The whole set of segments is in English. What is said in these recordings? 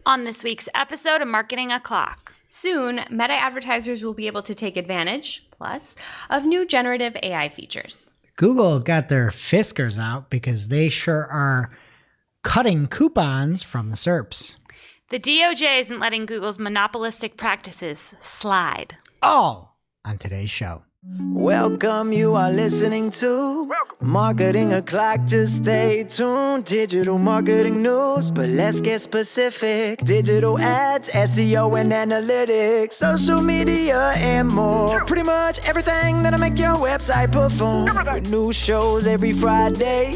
On this week's episode of Marketing O'Clock. Soon, Meta advertisers will be able to take advantage, plus, of new generative AI features. Google got their Fiskers out because they sure are cutting coupons from the SERPs. The DOJ isn't letting Google's monopolistic practices slide. All on today's show. Welcome, you are listening to Marketing O'Clock. Just stay tuned. Digital marketing news, but let's get specific. Digital ads, SEO and analytics, social media and more. Pretty much everything that'll make your website perform. With new shows every Friday.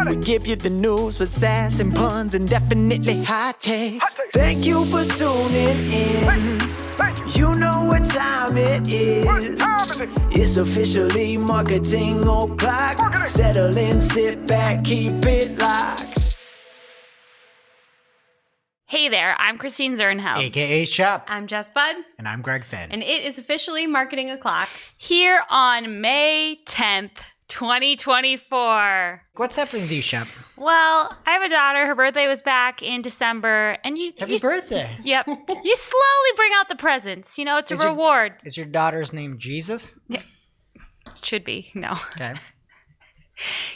We give you the news with sass and puns and definitely hot takes. Thank you for tuning in. You know what time it is. It's officially Marketing O'Clock. Settle in, sit back, keep it locked. Hey there, I'm Christine Zernheld. AKA Shop. I'm Jess Budd, And I'm Greg Finn. and it is officially Marketing O'Clock. Here on May 10th, 2024. What's happening to you, Shop? Well, I have a daughter. Her birthday was back in December. And Happy birthday. Yep. You slowly bring out the presents. You know, it's a reward. Is your daughter's name Jesus? Should be. No. Okay.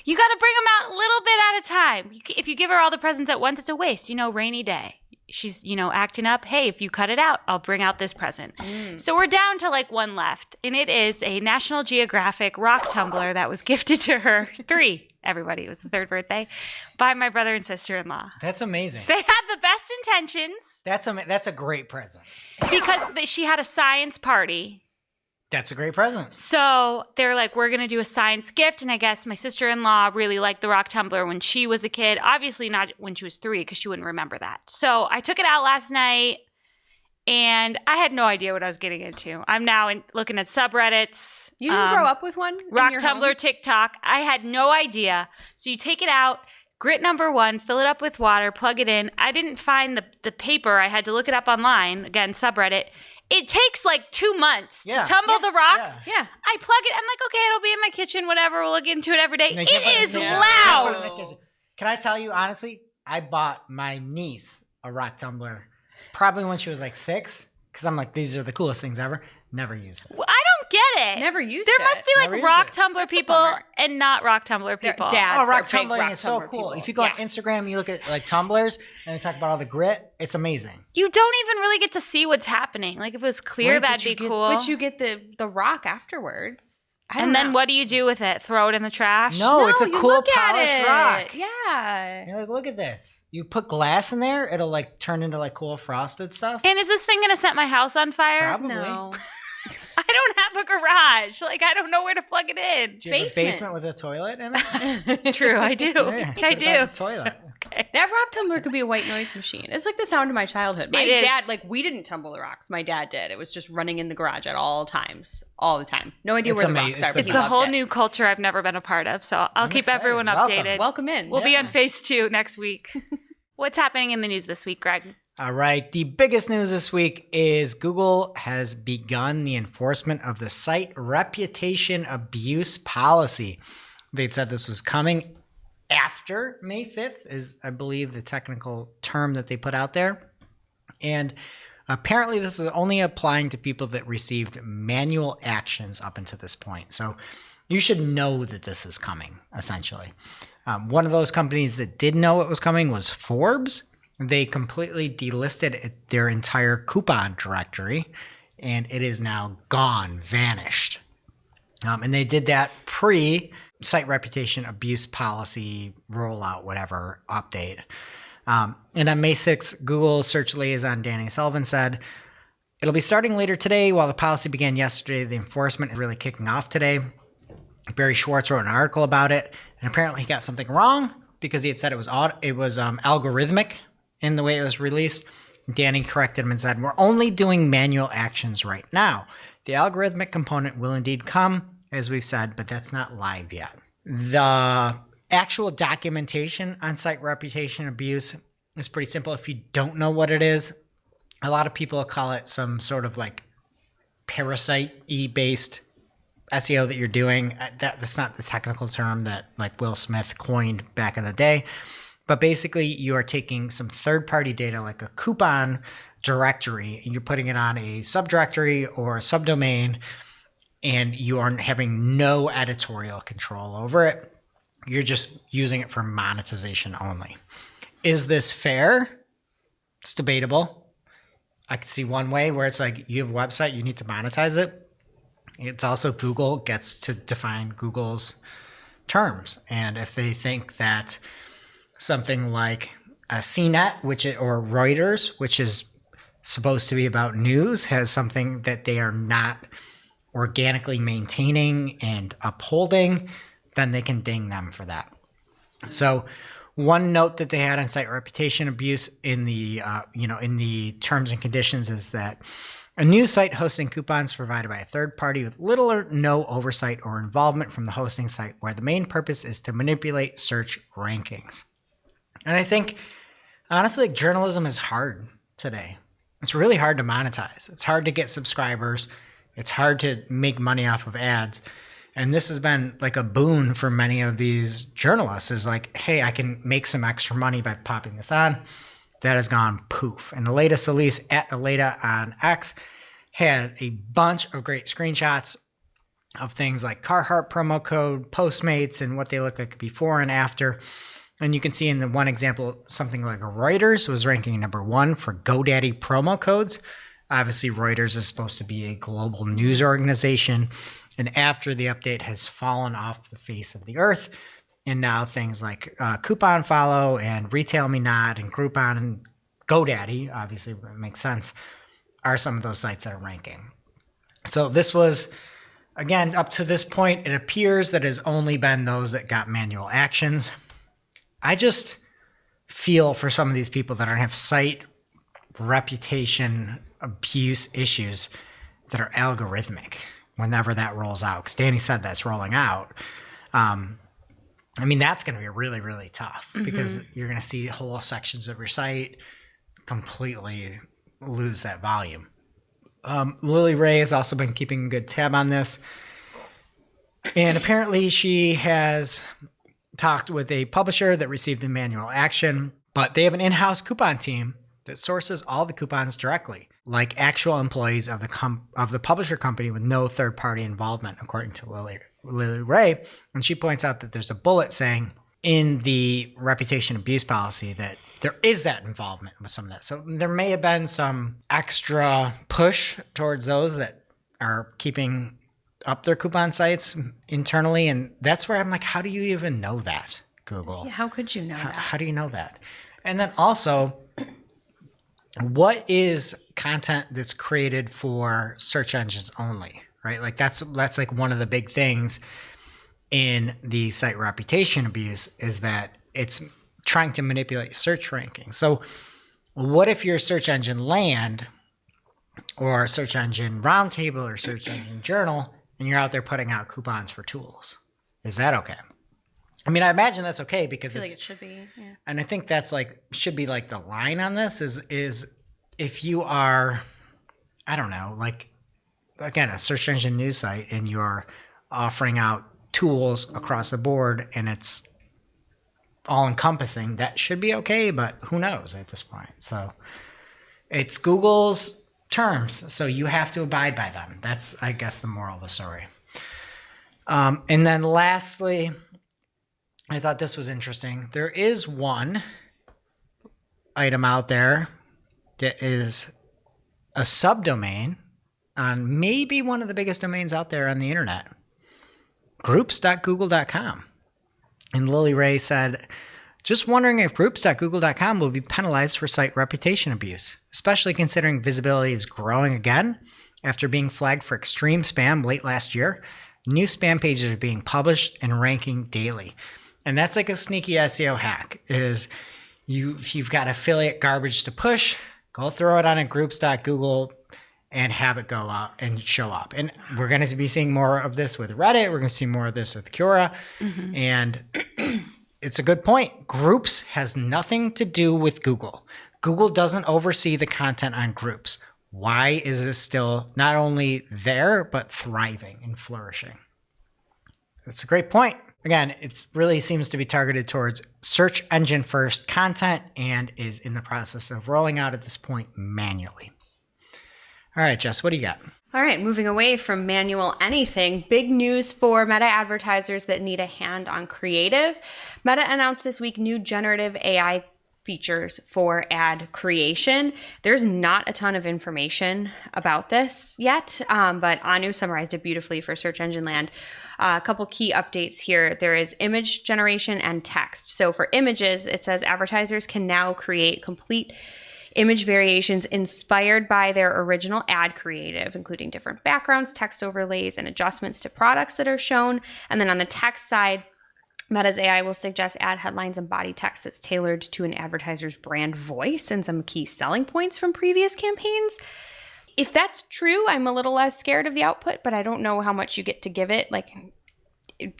You got to bring them out a little bit at a time. If you give her all the presents at once, it's a waste. You know, rainy day. She's, acting up. Hey, if you cut it out, I'll bring out this present. So we're down to like one left. And it is a National Geographic rock tumbler that was gifted to her. 3, everybody. It was the 3rd birthday by my brother and sister-in-law. That's amazing. They had the best intentions. That's a great present. Because she had a science party. That's a great present. So they're like, we're going to do a science gift. And I guess my sister-in-law really liked the rock tumbler when she was a kid. Obviously not when she was 3 because she wouldn't remember that. So I took it out last night and I had no idea what I was getting into. I'm now looking at subreddits. You didn't grow up with one? Rock tumbler, TikTok. I had no idea. So you take it out, grit number 1, fill it up with water, plug it in. I didn't find the paper. I had to look it up online. Again, subreddit. It takes like 2 months to tumble the rocks. Yeah. I plug it. I'm like, okay, it'll be in my kitchen, whatever. We'll look into it every day. It is Put it loud. in the kitchen. Can I tell you, honestly, I bought my niece a rock tumbler probably when she was like 6 because I'm like, these are the coolest things ever. Never used it. I don't get it. Never used There it. must be Never like used rock it. tumbler people and not rock tumbler people. dads Oh, are rock big tumbling rock is so tumbler cool. people. If you go on Instagram, you look at like tumblers and they talk about all the grit. It's amazing. You don't even really get to see what's happening. Like if it was clear, Right, but that'd you be get- cool. But you get the rock afterwards. And then what do you do with it? Throw it in the trash? No, it's a you cool look at polished it. rock. Yeah. You're like, look at this. You put glass in there, it'll like turn into like cool frosted stuff. And is this thing going to set my house on fire? Probably. No. I don't have a garage. Like, I don't know where to plug it in. Do you have a Basement. basement with a toilet in it? True, I do. Yeah, I put it do. on the toilet. Okay. That rock tumbler could be a white noise machine. It's like the sound of my childhood. My It is. dad, we didn't tumble the rocks. My dad did. It was just running in the garage at all times. All the time. No idea It's where the amazing. rocks It's are, the but he It's a loved whole it. new culture I've never been a part of, so I'll I'm keep excited. everyone Welcome. updated. Welcome in. We'll be Yeah. on phase 2 next week. What's happening in the news this week, Greg? All right. The biggest news this week is Google has begun the enforcement of the site reputation abuse policy. They'd said this was coming after May 5th, is I believe the technical term that they put out there. And apparently this is only applying to people that received manual actions up until this point. So you should know that this is coming, essentially. One of those companies that did know it was coming was Forbes. They completely delisted their entire coupon directory, and it is now gone, vanished. And they did that pre-site reputation abuse policy rollout, whatever, update. And on May 6th, Google search liaison Danny Sullivan said, it'll be starting later today. While the policy began yesterday, the enforcement is really kicking off today. Barry Schwartz wrote an article about it, and apparently he got something wrong because he had said it was algorithmic in the way it was released. Danny corrected him and said, we're only doing manual actions right now. The algorithmic component will indeed come, as we've said, but that's not live yet. The actual documentation on site reputation abuse is pretty simple. If you don't know what it is, a lot of people call it some sort of like parasite-y-based SEO that you're doing. That's not the technical term that like Will Smith coined back in the day. But basically, you are taking some third-party data like a coupon directory, and you're putting it on a subdirectory or a subdomain, and you are having no editorial control over it. You're just using it for monetization only. Is this fair? It's debatable. I can see one way where it's like you have a website, you need to monetize it. It's also Google gets to define Google's terms. And if they think that something like a CNET, or Reuters, which is supposed to be about news, has something that they are not organically maintaining and upholding, then they can ding them for that. So one note that they had on site reputation abuse in the in the terms and conditions is that a news site hosting coupons provided by a third party with little or no oversight or involvement from the hosting site, where the main purpose is to manipulate search rankings. And I think, honestly, journalism is hard today. It's really hard to monetize. It's hard to get subscribers. It's hard to make money off of ads. And this has been like a boon for many of these journalists, is like, hey, I can make some extra money by popping this on. That has gone poof. And Aleda Solis at Aleda on X had a bunch of great screenshots of things like Carhartt promo code, Postmates, and what they look like before and after. And you can see in the one example, something like Reuters was ranking number 1 for GoDaddy promo codes. Obviously, Reuters is supposed to be a global news organization. And after the update has fallen off the face of the earth, and now things like Coupon Follow and Retail Me Not and Groupon and GoDaddy, obviously it makes sense, are some of those sites that are ranking. So this was, again, up to this point, it appears that it has only been those that got manual actions. I just feel for some of these people that are going to have site reputation abuse issues that are algorithmic whenever that rolls out. Because Danny said that's rolling out. I mean, that's going to be really, really tough because you're going to see whole sections of your site completely lose that volume. Lily Ray has also been keeping a good tab on this. And apparently she has talked with a publisher that received a manual action, but they have an in-house coupon team that sources all the coupons directly, like actual employees of the publisher company with no third-party involvement, according to Lily Ray. And she points out that there's a bullet saying in the reputation abuse policy that there is that involvement with some of that. So there may have been some extra push towards those that are keeping up their coupon sites internally. And that's where I'm like, how do you even know that, Google? Yeah, how could you know that? How do you know that? And then also, what is content that's created for search engines only, right? Like that's like one of the big things in the site reputation abuse is that it's trying to manipulate search rankings. So what if your search engine land or search engine roundtable or search engine journal and you're out there putting out coupons for tools? Is that okay? I mean, I imagine that's okay because I feel like it should be, yeah. And I think that's should be the line on this is if you are, I don't know, again, a search engine news site and you're offering out tools across the board and it's all encompassing, that should be okay, but who knows at this point. So it's Google's terms, so you have to abide by them. That's, I guess, the moral of the story. And then lastly, I thought this was interesting. There is one item out there that is a subdomain on maybe one of the biggest domains out there on the internet, groups.google.com. And Lily Ray said, just wondering if groups.google.com will be penalized for site reputation abuse, especially considering visibility is growing again after being flagged for extreme spam late last year. New spam pages are being published and ranking daily. And that's like a sneaky SEO hack is if you've got affiliate garbage to push, go throw it on a groups.google and have it go out and show up. And we're going to be seeing more of this with Reddit. We're going to see more of this with Quora. Mm-hmm. And it's a good point. Groups has nothing to do with Google. Google doesn't oversee the content on groups. Why is this still not only there, but thriving and flourishing? That's a great point. Again, it really seems to be targeted towards search engine first content and is in the process of rolling out at this point manually. All right, Jess, what do you got? All right, moving away from manual anything, big news for Meta advertisers that need a hand on creative. Meta announced this week new generative AI features for ad creation. There's not a ton of information about this yet, but Anu summarized it beautifully for Search Engine Land. A couple key updates here. There is image generation and text. So for images, it says advertisers can now create complete image variations inspired by their original ad creative, including different backgrounds, text overlays, and adjustments to products that are shown. And then on the text side, Meta's AI will suggest ad headlines and body text that's tailored to an advertiser's brand voice and some key selling points from previous campaigns. If that's true, I'm a little less scared of the output, but I don't know how much you get to give it, like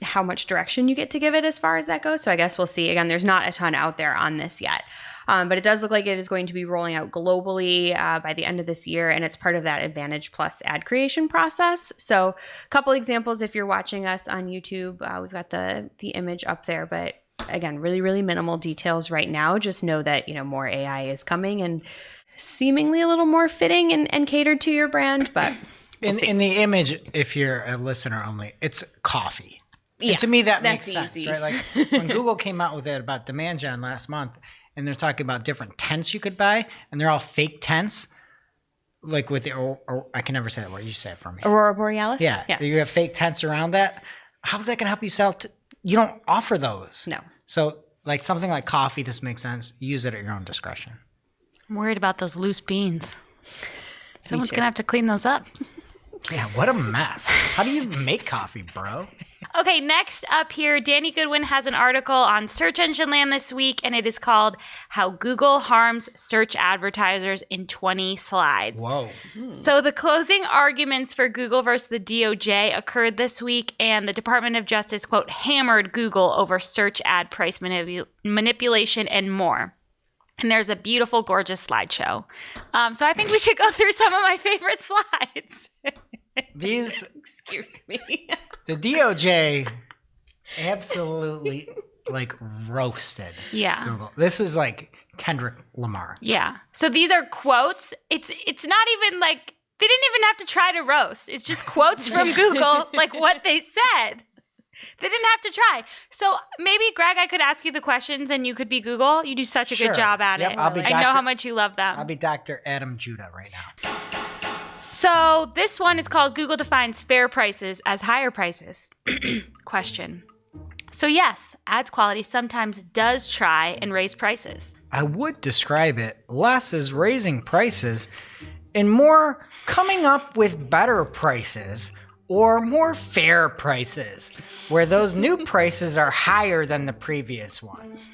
how much direction you get to give it as far as that goes. So I guess we'll see. Again, there's not a ton out there on this yet. But it does look like it is going to be rolling out globally by the end of this year, and it's part of that Advantage Plus ad creation process. So a couple examples if you're watching us on YouTube. We've got the image up there, but again, really, really minimal details right now. Just know that, more AI is coming and seemingly a little more fitting and catered to your brand, but in the image, if you're a listener only, it's coffee. Yeah, and to me, that makes that's sense, easy. right? Like when Google came out with it about Demand Gen last month, and they're talking about different tents you could buy, and they're all fake tents, like with the, or I can never say that word. You say it for me. Aurora Borealis? Yeah. You have fake tents around that. How's that going to help you sell? You don't offer those. No. So like something like coffee, this makes sense. Use it at your own discretion. I'm worried about those loose beans. Someone's too. going to have to clean those up. Yeah, what a mess. How do you make coffee, bro? Okay, next up here, Danny Goodwin has an article on Search Engine Land this week, and it is called How Google Harms Search Advertisers in 20 Slides. Whoa. So the closing arguments for Google versus the DOJ occurred this week, and the Department of Justice, quote, hammered Google over search ad price manipulation and more. And there's a beautiful, gorgeous slideshow. So I think we should go through some of my favorite slides. These, Excuse me. the DOJ absolutely like roasted Yeah. Google. This is like Kendrick Lamar. Yeah. So these are quotes. It's not even like they didn't even have to try to roast. It's just quotes from Google, like what they said. They didn't have to try. So maybe, Greg, I could ask you the questions and you could be Google. You do such a Sure. good job at Yep, it. I'll be I know Dr. how much you love them. I'll be Dr. Adam Judah right now. So this one is called Google defines fair prices as higher prices. Question. So yes, ads quality sometimes does try and raise prices. I would describe it less as raising prices and more coming up with better prices or more fair prices, where those new prices are higher than the previous ones,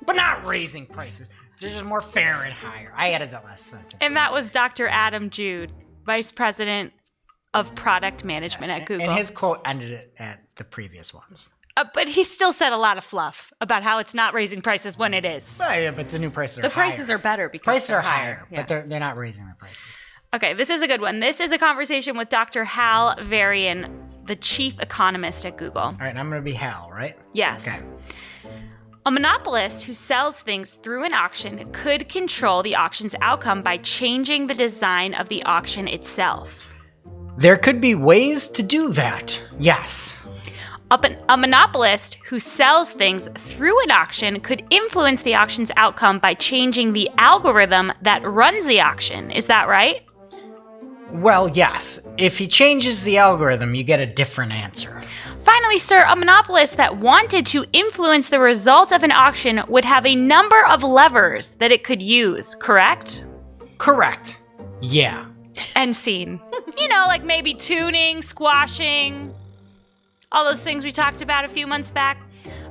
but not raising prices. They're just more fair and higher. I added that last sentence. And that was Dr. Adam Jude, Vice President of Product Management at Google. And his quote ended it at the previous ones. But he still said a lot of fluff about how it's not raising prices when it is. Oh, yeah, but the new prices are The higher. prices are better because Prices they're are higher, Yeah. but they're not raising the prices. Okay, this is a good one. This is a conversation with Dr. Hal Varian, the chief economist at Google. All right, and I'm going to be Hal, right? Yes. Okay. A monopolist who sells things through an auction could control the auction's outcome by changing the design of the auction itself. There could be ways to do that. Yes. A monopolist who sells things through an auction could influence the auction's outcome by changing the algorithm that runs the auction. Is that right? Well, yes. If he changes the algorithm, you get a different answer. Finally, sir, a monopolist that wanted to influence the result of an auction would have a number of levers that it could use, correct? Correct. Yeah. End scene. Like maybe tuning, squashing, all those things we talked about a few months back.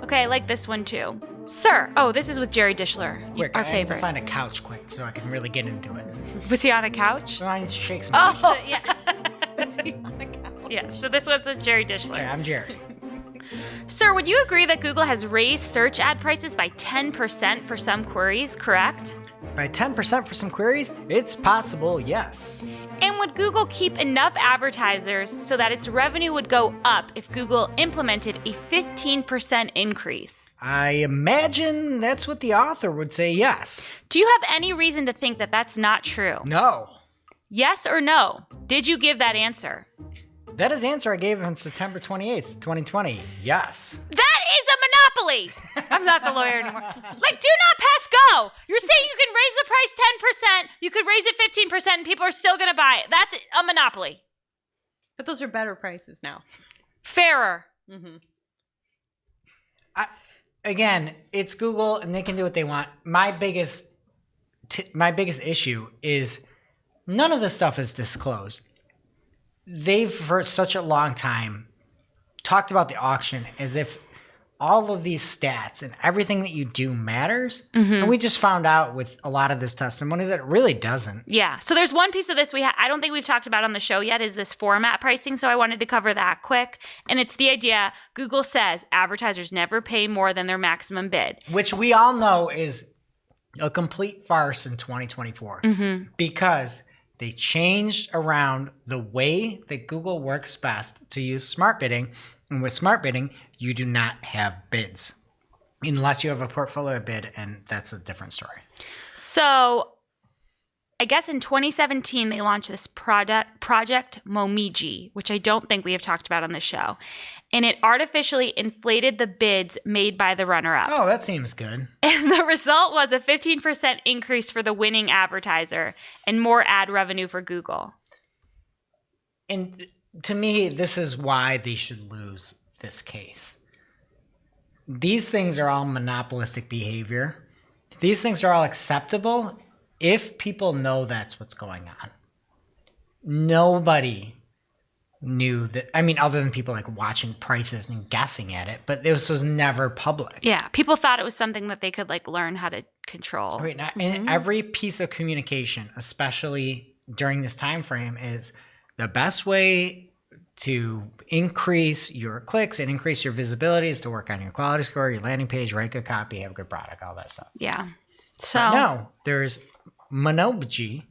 Okay, I like this one too. Sir. Oh, this is with Jerry Dishler, Quick, our I need favorite. to find a couch quick so I can really get into it. Was he on a couch? So I need to shake some. Oh, Yeah. Was he on the couch? yeah. So this one's with Jerry Okay, Dishler. I'm Jerry. Sir, would you agree that Google has raised search ad prices by 10% for some queries, correct? By 10% for some queries, it's possible, yes. And would Google keep enough advertisers so that its revenue would go up if Google implemented a 15% increase? I imagine that's what the author would say, yes. Do you have any reason to think that that's not true? No. Yes or no? Did you give that answer? That is the answer I gave on September 28th, 2020. Yes. That is a monopoly! I'm not the lawyer anymore. Do not pass go! You're saying you can raise the price 10%, you could raise it 15%, and people are still going to buy it. That's a monopoly. But those are better prices now. Fairer. Mm-hmm. Again, it's Google and they can do what they want. My biggest issue is none of this stuff is disclosed. They've for such a long time talked about the auction as if all of these stats and everything that you do matters. And we just found out with a lot of this testimony that it really doesn't. Yeah. So there's one piece of this I don't think we've talked about on the show yet is this format pricing. So I wanted to cover that quick. And it's the idea Google says advertisers never pay more than their maximum bid. Which we all know is a complete farce in 2024 because they changed around the way that Google works best to use smart bidding. And with smart bidding, you do not have bids unless you have a portfolio bid, and that's a different story. So I guess in 2017, they launched this Project Momiji, which I don't think we have talked about on the show. And it artificially inflated the bids made by the runner-up. Oh, that seems good. And the result was a 15% increase for the winning advertiser and more ad revenue for Google. And to me, this is why they should lose this case. These things are all monopolistic behavior. These things are all acceptable if people know that's what's going on. Nobody knew that. I mean, other than people like watching prices and guessing at it, but this was never public. Yeah, people thought it was something that they could like learn how to control. Right now, and every piece of communication, especially during this time frame, is the best way to increase your clicks and increase your visibility is to work on your quality score, your landing page, write good copy, have a good product, all that stuff. Yeah. So but no, there's Monobuji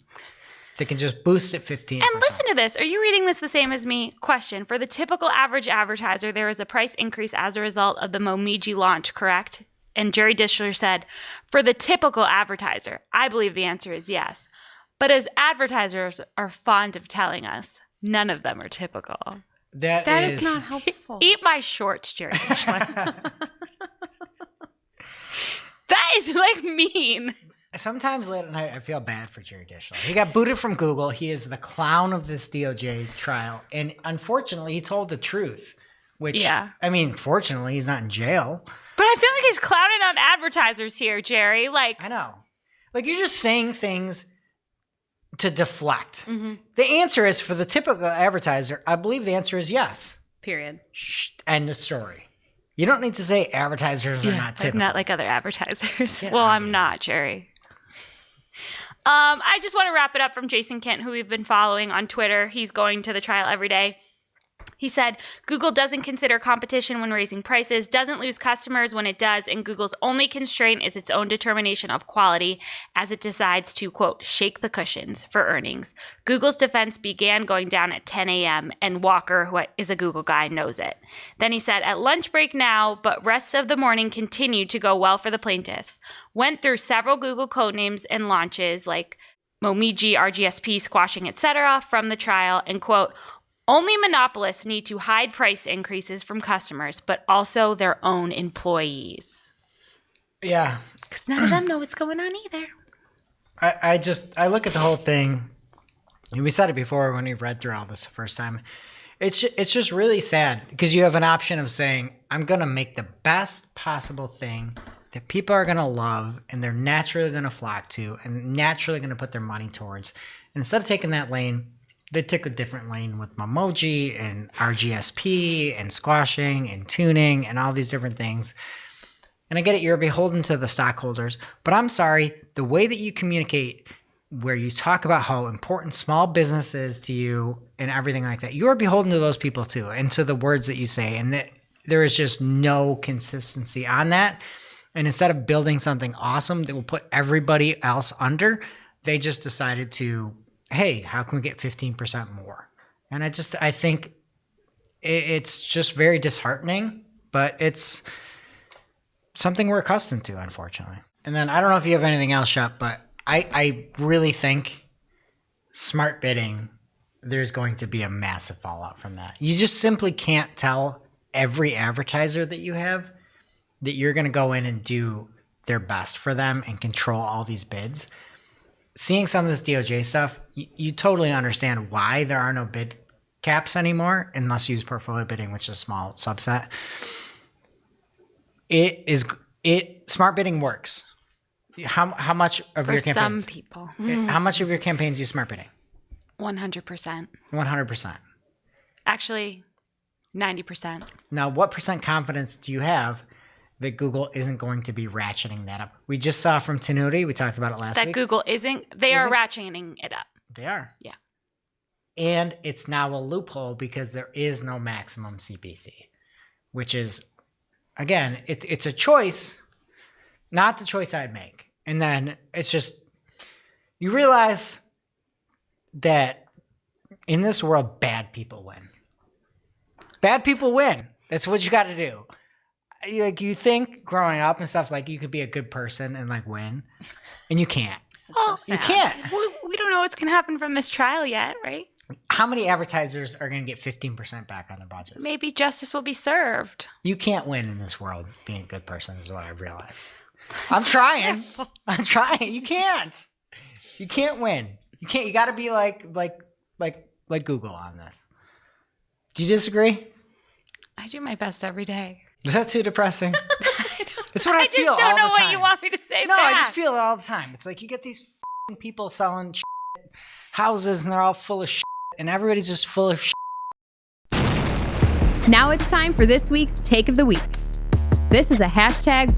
that can just boost it 15%. And listen to this. Are you reading this the same as me? Question. For the typical average advertiser, there is a price increase as a result of the Momiji launch, correct? And Jerry Dishler said, for the typical advertiser, I believe the answer is yes. But as advertisers are fond of telling us, none of them are typical. That is not helpful. Eat my shorts, Jerry Dishler. That is like mean. Sometimes late at night, I feel bad for Jerry Dishler. He got booted from Google. He is the clown of this DOJ trial. And unfortunately, he told the truth. Which, yeah. I mean, fortunately, he's not in jail. But I feel like he's clowning on advertisers here, Jerry. Like, I know. Like, you're just saying things to deflect. The answer is, for the typical advertiser, I believe the answer is yes. Period. End of story. You don't need to say advertisers are not typical. I'm not like other advertisers. Yeah, Well, I I'm mean- not, Jerry. I just want to wrap it up from Jason Kent, who we've been following on Twitter. He's going to the trial every day. He said, Google doesn't consider competition when raising prices, doesn't lose customers when it does, and Google's only constraint is its own determination of quality as it decides to, quote, shake the cushions for earnings. Google's defense began going down at 10 a.m., and Walker, who is a Google guy, knows it. Then he said, at lunch break now, but rest of the morning continued to go well for the plaintiffs. Went through several Google codenames and launches like Momiji, RGSP, squashing, etc. from the trial, and, quote, only monopolists need to hide price increases from customers, but also their own employees. Yeah. Because none of them know what's going on either. I look at the whole thing, and we said it before when we read through all this the first time. It's just really sad because you have an option of saying, I'm going to make the best possible thing that people are going to love and they're naturally going to flock to and naturally going to put their money towards. And instead of taking that lane, they took a different lane with Memoji and RGSP and squashing and tuning and all these different things. And I get it, you're beholden to the stockholders, but I'm sorry, the way that you communicate, where you talk about how important small business is to you and everything like that, you are beholden to those people too, and to the words that you say, and that there is just no consistency on that. And instead of building something awesome that will put everybody else under, they just decided to, hey, how can we get 15% more? And I think it's just very disheartening, but it's something we're accustomed to, unfortunately. And then I don't know if you have anything else, Shep, but I really think smart bidding, there's going to be a massive fallout from that. You just simply can't tell every advertiser that you have that you're going to go in and do their best for them and control all these bids. Seeing some of this DOJ stuff, you totally understand why there are no bid caps anymore unless you use portfolio bidding, which is a small subset. Smart bidding works. How much of your campaigns? For some people. How much of your campaigns use smart bidding? 100%. 100%. Actually, 90%. Now, what percent confidence do you have that Google isn't going to be ratcheting that up? We just saw from Tenuity, we talked about it last week. That Google they are ratcheting it up. They are. Yeah. And it's now a loophole because there is no maximum CPC, which is, again, it's a choice, not the choice I'd make. And then it's just, you realize that in this world, bad people win. Bad people win. That's what you got to do. Like, you think growing up and stuff, like, you could be a good person and like win, and you can't. Well, You can't. we don't know what's going to happen from this trial yet, right? How many advertisers are going to get 15% back on their budgets? Maybe justice will be served. You can't win in this world being a good person is what I realize. I'm trying. I'm trying. You can't. You can't win. You can't. You got to be like Google on this. Do you disagree? I do my best every day. Is that too depressing? It's what I feel all the time. I just don't know what you want me to say No, back. I just feel it all the time. It's like you get these people selling houses and they're all full of and everybody's just full of Now it's time for this week's Take of the Week. This is a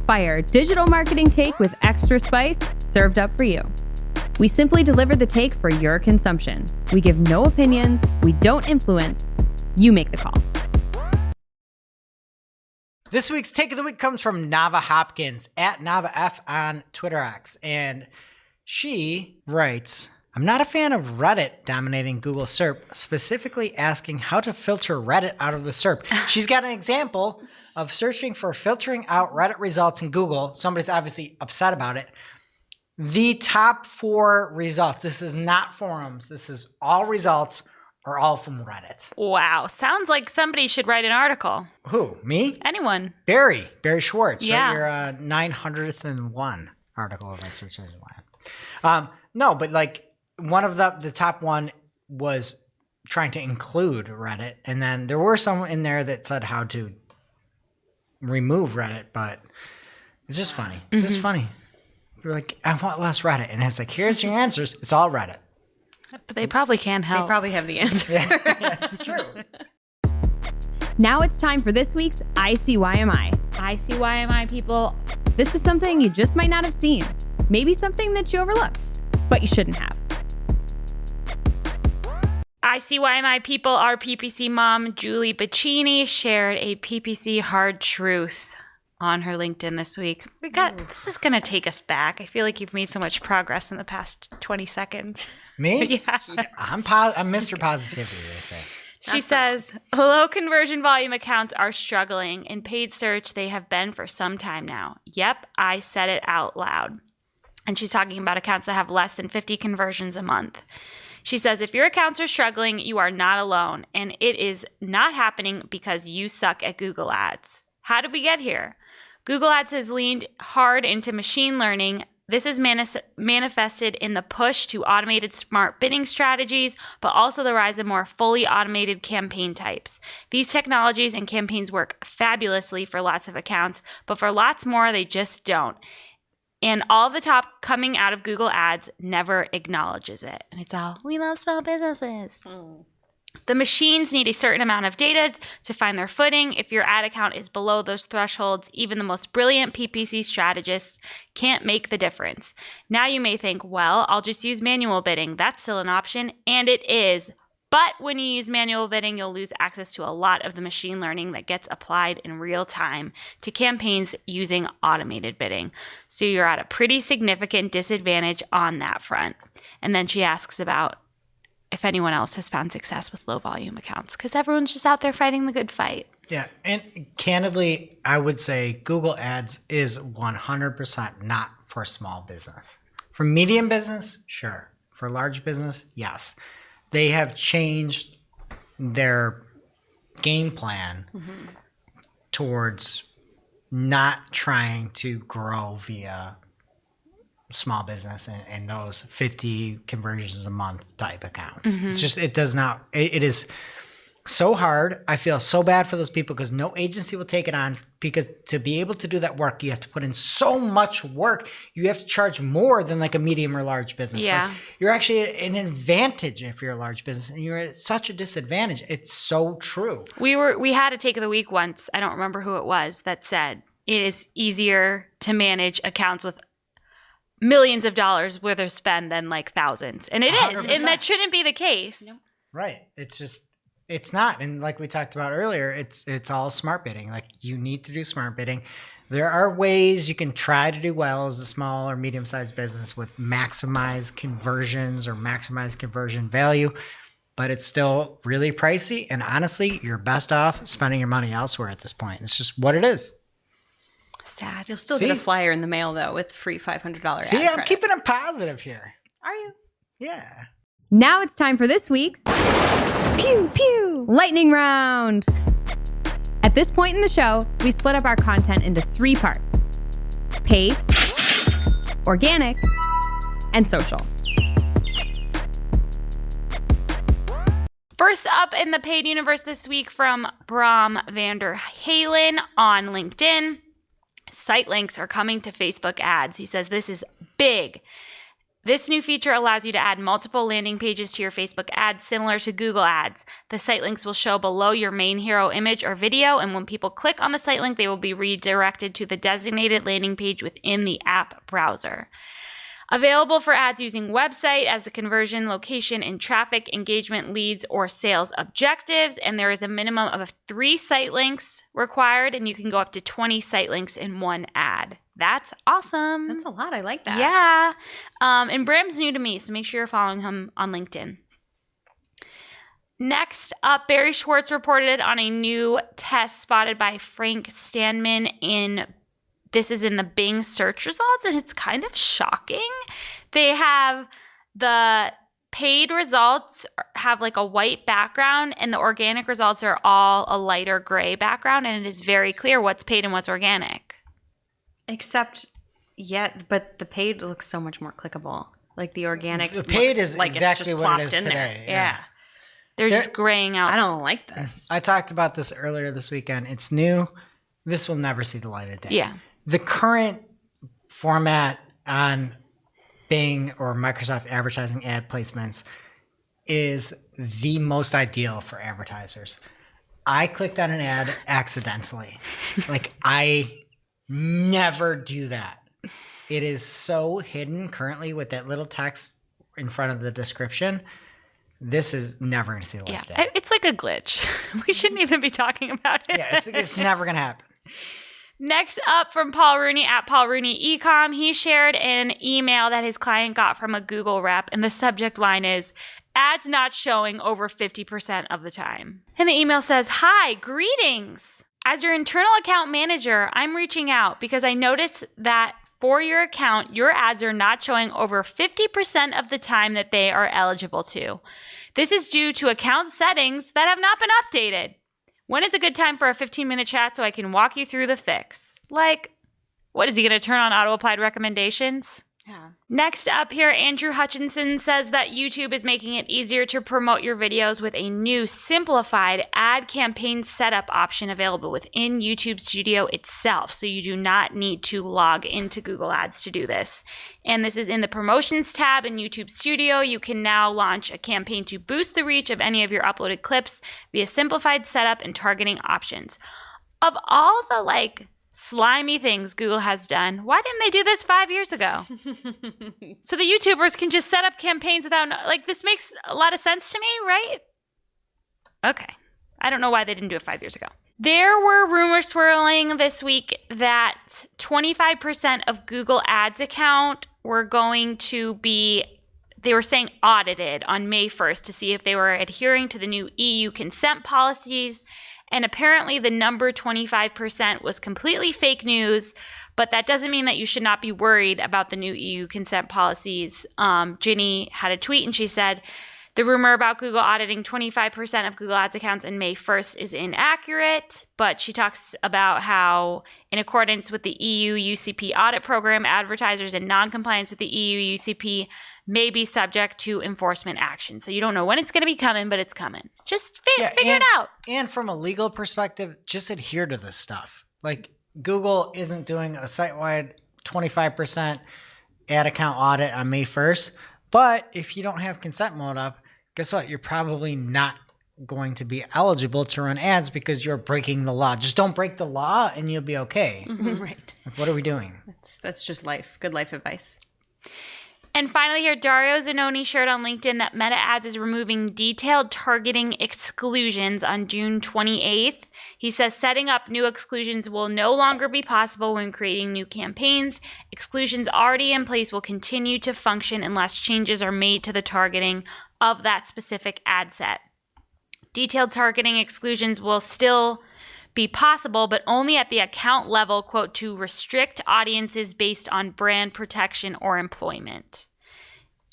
#fire digital marketing take with extra spice served up for you. We simply deliver the take for your consumption. We give no opinions. We don't influence. You make the call. This week's Take of the Week comes from Nava Hopkins at NavaF on Twitter X. And she writes, I'm not a fan of Reddit dominating Google SERP, specifically asking how to filter Reddit out of the SERP. She's got an example of searching for filtering out Reddit results in Google. Somebody's obviously upset about it. The top 4 results, this is not forums, this is all results, are all from Reddit. Wow. Sounds like somebody should write an article. Who? Me? Anyone. Barry Schwartz. Yeah. Right? Your 901 article of search engine land. No, but like one of the top one was trying to include Reddit. And then there were some in there that said how to remove Reddit, but it's just funny. It's just funny. You're like, I want less Reddit. And it's like, here's your answers. It's all Reddit. But they probably can help. They probably have the answer. Yeah, it's true. Now it's time for this week's ICYMI. ICYMI people. This is something you just might not have seen. Maybe something that you overlooked, but you shouldn't have. ICYMI people, our PPC mom, Julie Baccini, shared a PPC hard truth on her LinkedIn this week. This is going to take us back. I feel like you've made so much progress in the past 20 seconds. Me? Yeah. I'm Mr. Positivity, they say. She says, low conversion volume accounts are struggling. In paid search, they have been for some time now. Yep, I said it out loud. And she's talking about accounts that have less than 50 conversions a month. She says, if your accounts are struggling, you are not alone. And it is not happening because you suck at Google Ads. How did we get here? Google Ads has leaned hard into machine learning. This is manifested in the push to automated smart bidding strategies, but also the rise of more fully automated campaign types. These technologies and campaigns work fabulously for lots of accounts, but for lots more, they just don't. And all the top coming out of Google Ads never acknowledges it. And it's all, we love small businesses. The machines need a certain amount of data to find their footing. If your ad account is below those thresholds, even the most brilliant PPC strategists can't make the difference. Now you may think, well, I'll just use manual bidding. That's still an option. And it is. But when you use manual bidding, you'll lose access to a lot of the machine learning that gets applied in real time to campaigns using automated bidding. So you're at a pretty significant disadvantage on that front. And then she asks about if anyone else has found success with low volume accounts, because everyone's just out there fighting the good fight. Yeah. And candidly, I would say Google Ads is 100% not for small business. For medium business, sure. For large business, yes. They have changed their game plan towards not trying to grow via small business and those 50 conversions a month type accounts. It's just, it does not, it is so hard. I feel so bad for those people because no agency will take it on, because to be able to do that work, you have to put in so much work. You have to charge more than like a medium or large business. Yeah. Like, you're actually at an advantage if you're a large business, and you're at such a disadvantage. It's so true. We had a take of the week once. I don't remember who it was that said it is easier to manage accounts with millions of dollars worth of spend than like thousands. And it is. 100%. And that shouldn't be the case. Nope. Right. It's just, it's not. And like we talked about earlier, it's all smart bidding. Like, you need to do smart bidding. There are ways you can try to do well as a small or medium-sized business with maximized conversions or maximized conversion value, but it's still really pricey. And honestly, you're best off spending your money elsewhere at this point. It's just what it is. Sad. You'll still get a flyer in the mail, though, with free $500 See, ad I'm credit. keeping it positive here. Are you? Yeah. Now it's time for this week's Pew Pew Lightning Round. At this point in the show, we split up our content into 3 parts: paid, organic, and social. First up in the paid universe this week from Bram Vander Halen on LinkedIn. Site links are coming to Facebook ads. He says this is big. This new feature allows you to add multiple landing pages to your Facebook ads, similar to Google Ads. The site links will show below your main hero image or video, and when people click on the site link, they will be redirected to the designated landing page within the app browser. Available for ads using website as the conversion, location, and traffic, engagement, leads, or sales objectives. And there is a minimum of 3 site links required, and you can go up to 20 site links in one ad. That's awesome. That's a lot. I like that. Yeah. And Bram's new to me, so make sure you're following him on LinkedIn. Next up, Barry Schwartz reported on a new test spotted by Frank Standman this is in the Bing search results, and it's kind of shocking. They have the paid results have like a white background, and the organic results are all a lighter gray background, and it is very clear what's paid and what's organic. Except, but the paid looks so much more clickable. Like the organic. The paid looks is like exactly it's just what it is plopped in today. there. Yeah. They're just graying out. I don't like this. I talked about this earlier this weekend. It's new. This will never see the light of day. Yeah. The current format on Bing or Microsoft advertising ad placements is the most ideal for advertisers. I clicked on an ad accidentally. Like, I never do that. It is so hidden currently with that little text in front of the description. This is never going to see the light of day. It's like a glitch. We shouldn't even be talking about it. Yeah, it's never going to happen. Next up from Paul Rooney at Paul Rooney Ecom, he shared an email that his client got from a Google rep, and the subject line is, ads not showing over 50% of the time. And the email says, hi, greetings. As your internal account manager, I'm reaching out because I noticed that for your account, your ads are not showing over 50% of the time that they are eligible to. This is due to account settings that have not been updated. When is a good time for a 15-minute chat so I can walk you through the fix? Like, what is he going to turn on auto-applied recommendations? Yeah. Next up here, Andrew Hutchinson says that YouTube is making it easier to promote your videos with a new simplified ad campaign setup option available within YouTube Studio itself. So you do not need to log into Google Ads to do this. And this is in the Promotions tab in YouTube Studio. You can now launch a campaign to boost the reach of any of your uploaded clips via simplified setup and targeting options. Of all the slimy things Google has done, why didn't they do this 5 years ago? So the YouTubers can just set up campaigns without, this makes a lot of sense to me, right? Okay. I don't know why they didn't do it 5 years ago. There were rumors swirling this week that 25% of Google Ads account were going to be, they were saying audited on May 1st to see if they were adhering to the new EU consent policies. And apparently the number 25% was completely fake news, but that doesn't mean that you should not be worried about the new EU consent policies. Ginny had a tweet and she said, the rumor about Google auditing 25% of Google Ads accounts in May 1st is inaccurate, but she talks about how, in accordance with the EU UCP audit program, advertisers in non-compliance with the EU UCP may be subject to enforcement action. So you don't know when it's going to be coming, but it's coming. Just figure it out. And from a legal perspective, just adhere to this stuff. Like, Google isn't doing a site-wide 25% ad account audit on May 1st, but if you don't have consent mode up, guess what? You're probably not going to be eligible to run ads because you're breaking the law. Just don't break the law and you'll be okay. Right. Like, what are we doing? That's just life. Good life advice. And finally here, Dario Zanoni shared on LinkedIn that Meta Ads is removing detailed targeting exclusions on June 28th. He says setting up new exclusions will no longer be possible when creating new campaigns. Exclusions already in place will continue to function unless changes are made to the targeting of that specific ad set. Detailed targeting exclusions will still be possible, but only at the account level, quote, to restrict audiences based on brand protection or employment.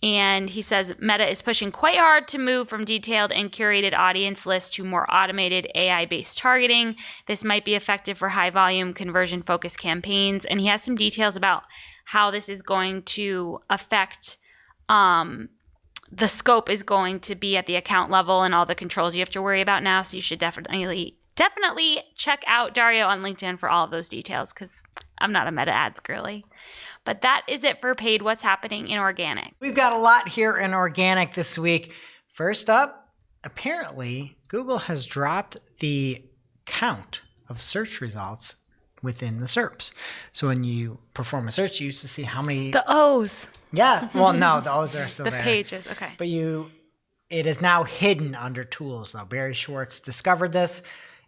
And he says Meta is pushing quite hard to move from detailed and curated audience lists to more automated AI-based targeting. This might be effective for high-volume, conversion-focused campaigns. And he has some details about how this is going to affect the scope is going to be at the account level and all the controls you have to worry about now. So you should definitely check out Dario on LinkedIn for all of those details because I'm not a Meta Ads girly. But that is it for paid What's Happening in Organic. We've got a lot here in organic this week. First up, apparently Google has dropped the count of search results within the SERPs. So when you perform a search, you used to see how many... The O's. Yeah. Well, no, the O's are still The there. pages, okay. But it is now hidden under tools, though. Barry Schwartz discovered this.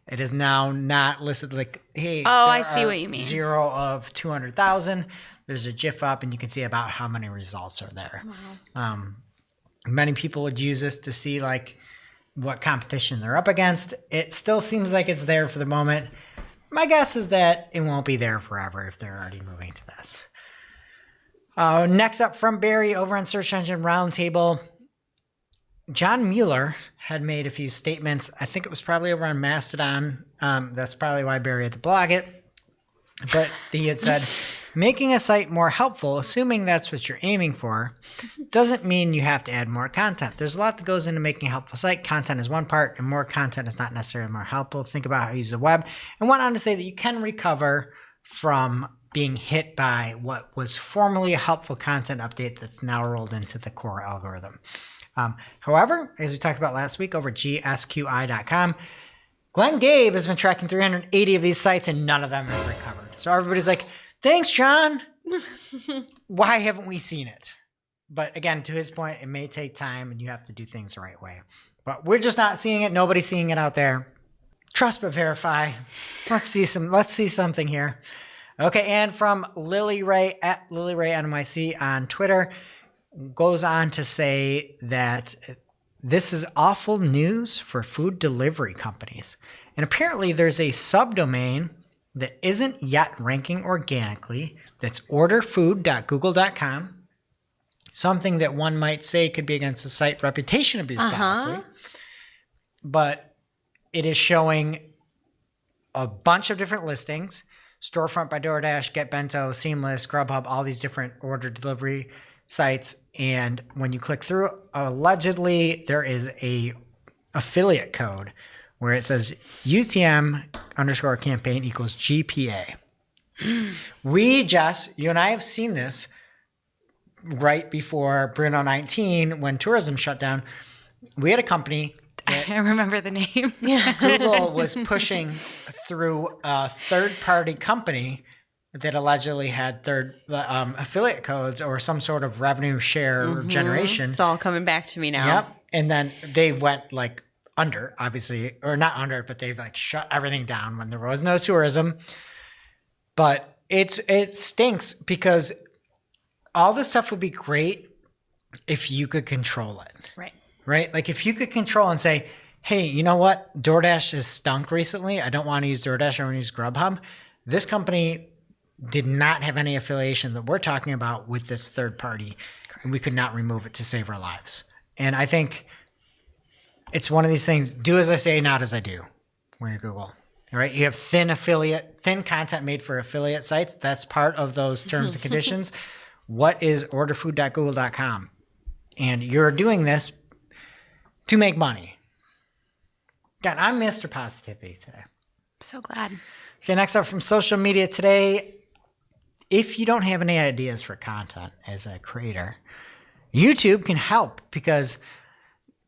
It is now not listed like, hey, I see what you mean. 0 of 200,000. There's a GIF up, and you can see about how many results are there. Wow. Many people would use this to see like what competition they're up against. It still seems like it's there for the moment. My guess is that it won't be there forever if they're already moving to this. Next up from Barry over on Search Engine Roundtable, John Mueller had made a few statements. I think it was probably over on Mastodon. That's probably why Barry had to blog it. But he had said, making a site more helpful, assuming that's what you're aiming for, doesn't mean you have to add more content. There's a lot that goes into making a helpful site. Content is one part, and more content is not necessarily more helpful. Think about how you use the web. And went on to say that you can recover from being hit by what was formerly a helpful content update that's now rolled into the core algorithm. However, as we talked about last week over at gsqi.com, Glenn Gabe has been tracking 380 of these sites and none of them have recovered. So everybody's like, thanks, John. Why haven't we seen it? But again, to his point, it may take time and you have to do things the right way. But we're just not seeing it. Nobody's seeing it out there. Trust but verify. Let's see something here. Okay, and from Lily Ray at Lily Ray NYC on Twitter, goes on to say that this is awful news for food delivery companies. And apparently there's a subdomain that isn't yet ranking organically. That's orderfood.google.com. Something that one might say could be against the site reputation abuse policy. But it is showing a bunch of different listings. Storefront by DoorDash, Get Bento, Seamless, Grubhub, all these different order delivery sites. And when you click through, allegedly there is a affiliate code where it says UTM_campaign equals GPA. You and I have seen this right before Bruno 19 when tourism shut down. We had a company that I remember the name. Google was pushing through a third-party company that allegedly had affiliate codes or some sort of revenue share generation. It's all coming back to me now. Yep. And then they went like under, obviously, or not under, but they've like shut everything down when there was no tourism. But it stinks because all this stuff would be great if you could control it. Right? Like if you could control and say, hey, you know what? DoorDash has stunk recently. I don't want to use DoorDash. I want to use Grubhub. This company did not have any affiliation that we're talking about with this third party. And we could not remove it to save our lives. And I think it's one of these things, do as I say, not as I do, when you're Google. All right? You have thin content made for affiliate sites. That's part of those terms and conditions. What is orderfood.google.com? And you're doing this to make money. God, I'm Mr. Positivity today. So glad. Okay, next up from social media today. If you don't have any ideas for content as a creator, YouTube can help because,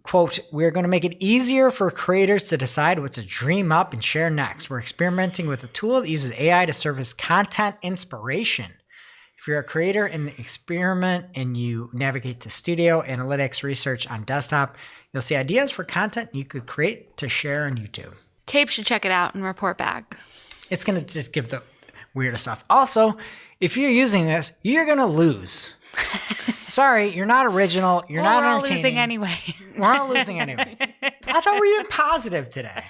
quote, we're going to make it easier for creators to decide what to dream up and share next. We're experimenting with a tool that uses AI to serve as content inspiration. If you're a creator in the experiment and you navigate to Studio, Analytics, Research on desktop, you'll see ideas for content you could create to share on YouTube. Tape should check it out and report back. It's going to just give the weirdest stuff. Also, if you're using this, you're going to lose. Sorry, you're not original. You're not We're all entertaining. losing anyway. We're all losing anyway. I thought we were even positive today.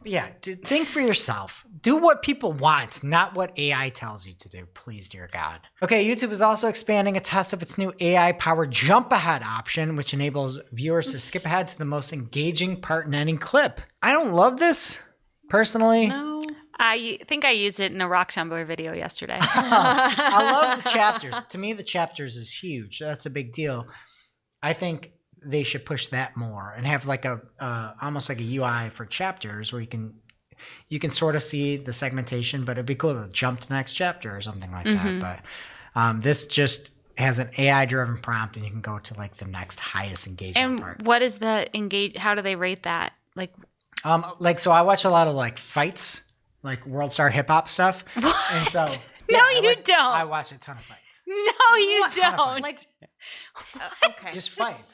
Yeah, think for yourself. Do what people want, not what AI tells you to do. Please, dear God. Okay, YouTube is also expanding a test of its new AI-powered jump ahead option, which enables viewers to skip ahead to the most engaging part in any clip. I don't love this, personally. No. I think I used it in a rock tumbler video yesterday. I love the chapters. To me, the chapters is huge. That's a big deal. I think they should push that more and have like a almost like a UI for chapters where you can sort of see the segmentation, but it'd be cool to jump to the next chapter or something like that. But this just has an AI driven prompt and you can go to like the next highest engagement part. And what is the how do they rate that? So I watch a lot of like fights, like World Star hip hop stuff. What? And so You don't. I watch a ton of fights. No, you don't. Okay. Just fights.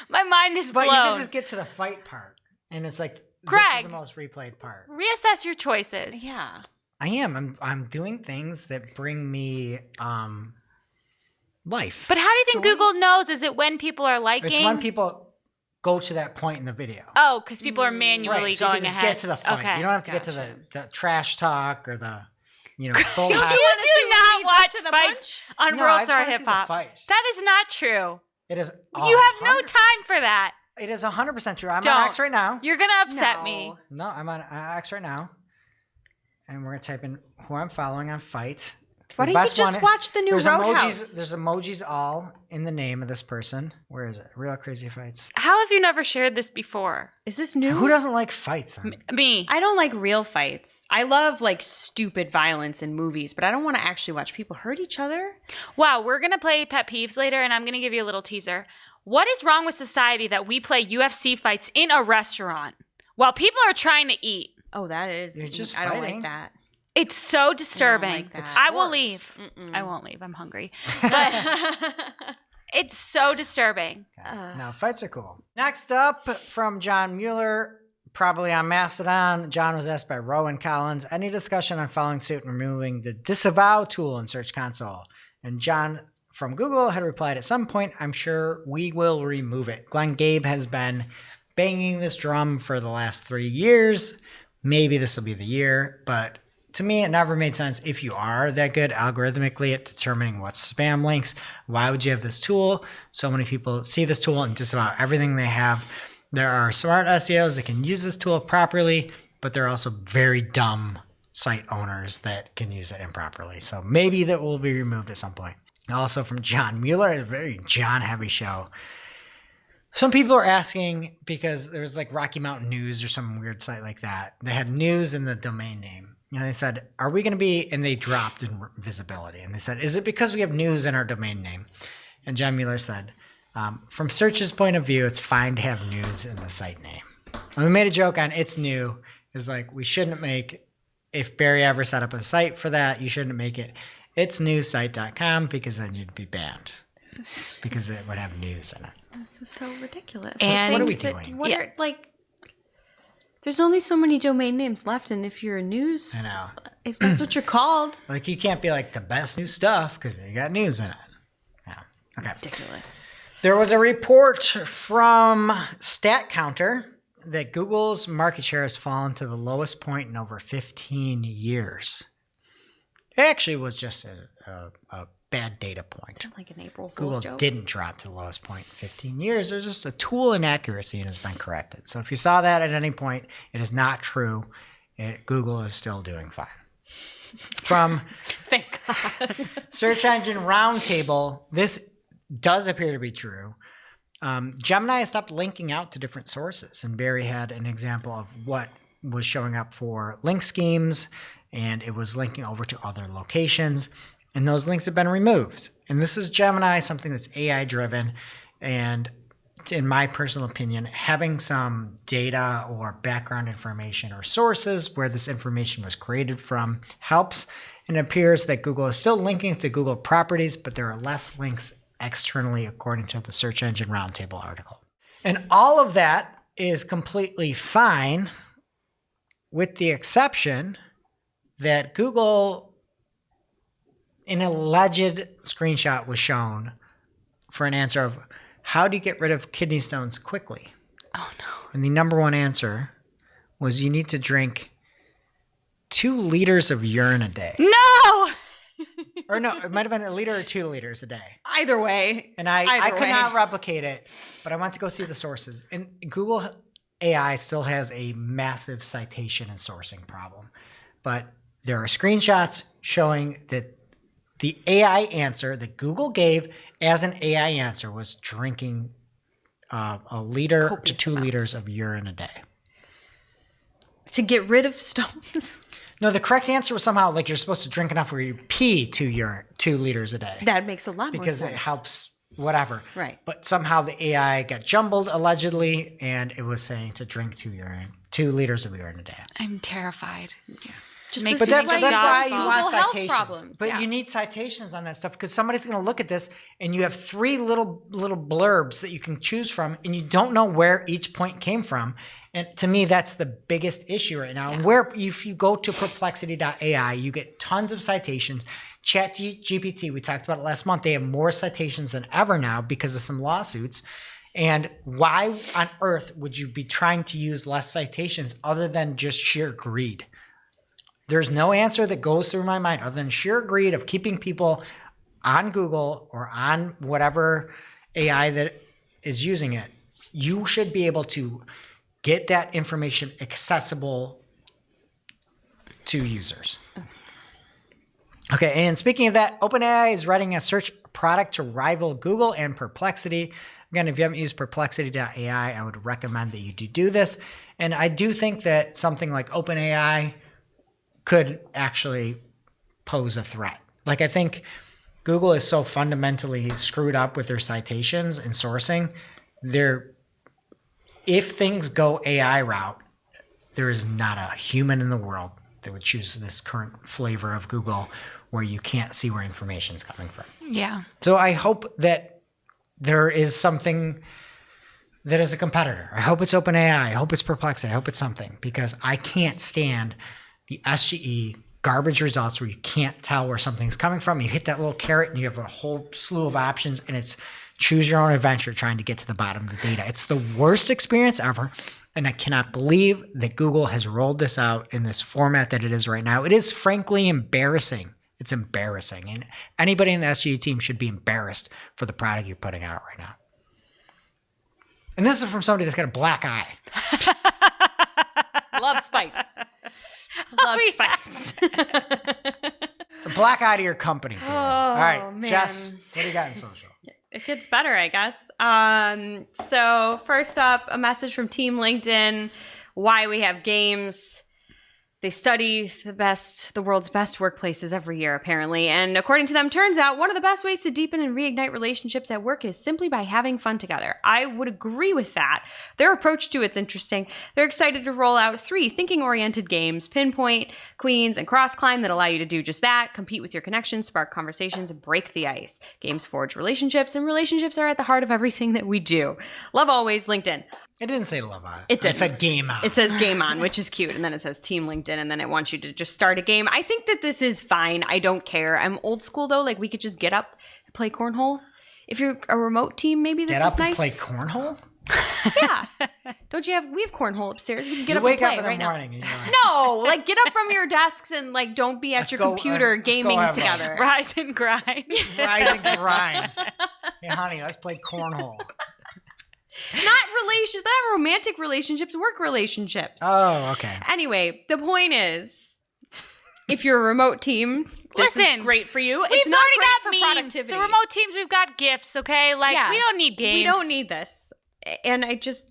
My mind is But blown. you can just get to the fight part, and it's like Greg, this is the most replayed part. Reassess your choices. Yeah. I am. I'm doing things that bring me life. But how do you think Google knows? Is it when people are liking? It's when people go to that point in the video. Oh, because people are manually Right, so going you can just ahead. get to the fight. Okay. You don't have to get to the trash talk or the full You hot. do not watch to the fights on No, I World just Star wanna see Hip the Hop. fights. That is not true. It is. You have no time for that. It is 100% true. I'm Don't. on X right now. You're gonna upset me. No, I'm on X right now, and we're gonna type in who I'm following on fights. Why don't you just watch the new Roadhouse? There's emojis all in the name of this person. Where is it? Real Crazy Fights. How have you never shared this before? Is this new? Who doesn't like fights? Me. I don't like real fights. I love like stupid violence in movies, but I don't want to actually watch people hurt each other. Wow, we're gonna play pet peeves later, and I'm gonna give you a little teaser. What is wrong with society that we play UFC fights in a restaurant while people are trying to eat? Oh, that is. You're just I don't fighting. like that. It's so disturbing. like that. I will Sports. leave. Mm-mm. I won't leave. I'm hungry. But it's so disturbing. No, fights are cool. Next up from John Mueller, probably on Mastodon. John was asked by Rowan Collins, any discussion on following suit and removing the disavow tool in Search Console? And John from Google had replied, at some point, I'm sure we will remove it. Glenn Gabe has been banging this drum for the last 3 years. Maybe this will be the year, but to me, it never made sense. If you are that good algorithmically at determining what's spam links, why would you have this tool? So many people see this tool and disavow everything they have. There are smart SEOs that can use this tool properly, but there are also very dumb site owners that can use it improperly. So maybe that will be removed at some point. Also from John Mueller, a very John heavy show. Some people are asking, because there was like Rocky Mountain News or some weird site like that. They had news in the domain name. And they said, are we going to be, and they dropped in visibility. And they said, is it because we have news in our domain name? And John Mueller said, from search's point of view, it's fine to have news in the site name. And we made a joke on it's new. Is like, we shouldn't make, if Barry ever set up a site for that, you shouldn't make it itsnewsite.com because then you'd be banned. Because it would have news in it. This is so ridiculous. And- What are we Things doing? What Yeah. are, like, there's only so many domain names left, and if you're a news, I know. if that's what you're called, Like, you can't be like the best new stuff because you got news in it. Yeah. Okay. ridiculous. There was a report from StatCounter that Google's market share has fallen to the lowest point in over 15 years. It actually was just a bad data point. Like an April Fool's Google joke. didn't drop to the lowest point in 15 years. There's just a tool inaccuracy and has been corrected. So if you saw that at any point, it is not true. Google is still doing fine. From Thank God. Search Engine Roundtable, this does appear to be true. Gemini has stopped linking out to different sources, and Barry had an example of what was showing up for link schemes, and it was linking over to other locations, and those links have been removed. And this is Gemini, something that's AI driven, and in my personal opinion, having some data or background information or sources where this information was created from helps. And it appears that Google is still linking to Google properties, but there are less links externally, according to the Search Engine Roundtable article. And all of that is completely fine, with the exception that Google, an alleged screenshot was shown for an answer of how do you get rid of kidney stones quickly? Oh, no. And the number one answer was you need to drink 2 liters of urine a day. No! Or no, it might have been 1 liter or 2 liters a day. Either way. And I Either could way. not replicate it, but I went to go see the sources. And Google AI still has a massive citation and sourcing problem. But there are screenshots showing that the AI answer that Google gave as an AI answer was drinking 1 liter to Copious 2 amounts. liters of urine a day. To get rid of stones. No, the correct answer was somehow like you're supposed to drink enough where you pee 2 liters a day. That makes a lot more Because sense. it helps whatever. Right. But somehow the AI got jumbled allegedly, and it was saying to drink 2 liters of urine a day. I'm terrified. Just Makes this But me is that's think why of you Google want health citations. problems, But yeah. you need citations on that stuff because somebody's going to look at this, and you have 3 little blurbs that you can choose from, and you don't know where each point came from. And to me, that's the biggest issue right now. And where if you go to perplexity.ai, you get tons of citations. ChatGPT, we talked about it last month. They have more citations than ever now because of some lawsuits. And why on earth would you be trying to use less citations other than just sheer greed? There's no answer that goes through my mind other than sheer greed of keeping people on Google or on whatever AI that is using it. You should be able to get that information accessible to users. Okay, and speaking of that, OpenAI is writing a search product to rival Google and Perplexity. Again, if you haven't used perplexity.ai, I would recommend that you do this. And I do think that something like OpenAI could actually pose a threat. Like, I think Google is so fundamentally screwed up with their citations and sourcing. If things go AI route, there is not a human in the world that would choose this current flavor of Google where you can't see where information is coming from. Yeah. So I hope that there is something that is a competitor. I hope it's OpenAI. I hope it's Perplexity. I hope it's something, because I can't stand the SGE garbage results where you can't tell where something's coming from. You hit that little carrot and you have a whole slew of options, and it's choose your own adventure trying to get to the bottom of the data. It's the worst experience ever. And I cannot believe that Google has rolled this out in this format that it is right now. It is frankly embarrassing. It's embarrassing. And anybody in the SGE team should be embarrassed for the product you're putting out right now. And this is from somebody that's got a black eye. Love spikes. Love spikes. It's a black eye to your company. All right, man. Jess, what do you got in social? It gets better, I guess. So first up, a message from Team LinkedIn, why we have games. They study the world's best workplaces every year, apparently. And according to them, turns out one of the best ways to deepen and reignite relationships at work is simply by having fun together. I would agree with that. Their approach to it's interesting. They're excited to roll out 3 thinking-oriented games, Pinpoint, Queens, and Cross Climb, that allow you to do just that, compete with your connections, spark conversations, and break the ice. Games forge relationships, and relationships are at the heart of everything that we do. Love always, LinkedIn. It didn't say love on. It didn't. It said game on. It says game on, which is cute. And then it says Team LinkedIn. And then it wants you to just start a game. I think that this is fine. I don't care. I'm old school, though. Like, we could just get up and play cornhole. If you're a remote team, maybe this is nice. Get up and play cornhole? Yeah. We have cornhole upstairs. We can get You up wake and play up in right the now. morning and you're like, No, like get up from your desks and like don't be at your computer let's go gaming have together. Rise and grind. rise and grind. Hey, honey, let's play cornhole. Not romantic relationships, work relationships. Oh, okay. Anyway, the point is, if you're a remote team, this Listen, is great for you. We've It's not already great got for memes. productivity. The remote teams, we've got gifts, okay? Like, Yeah. we don't need games. We don't need this. And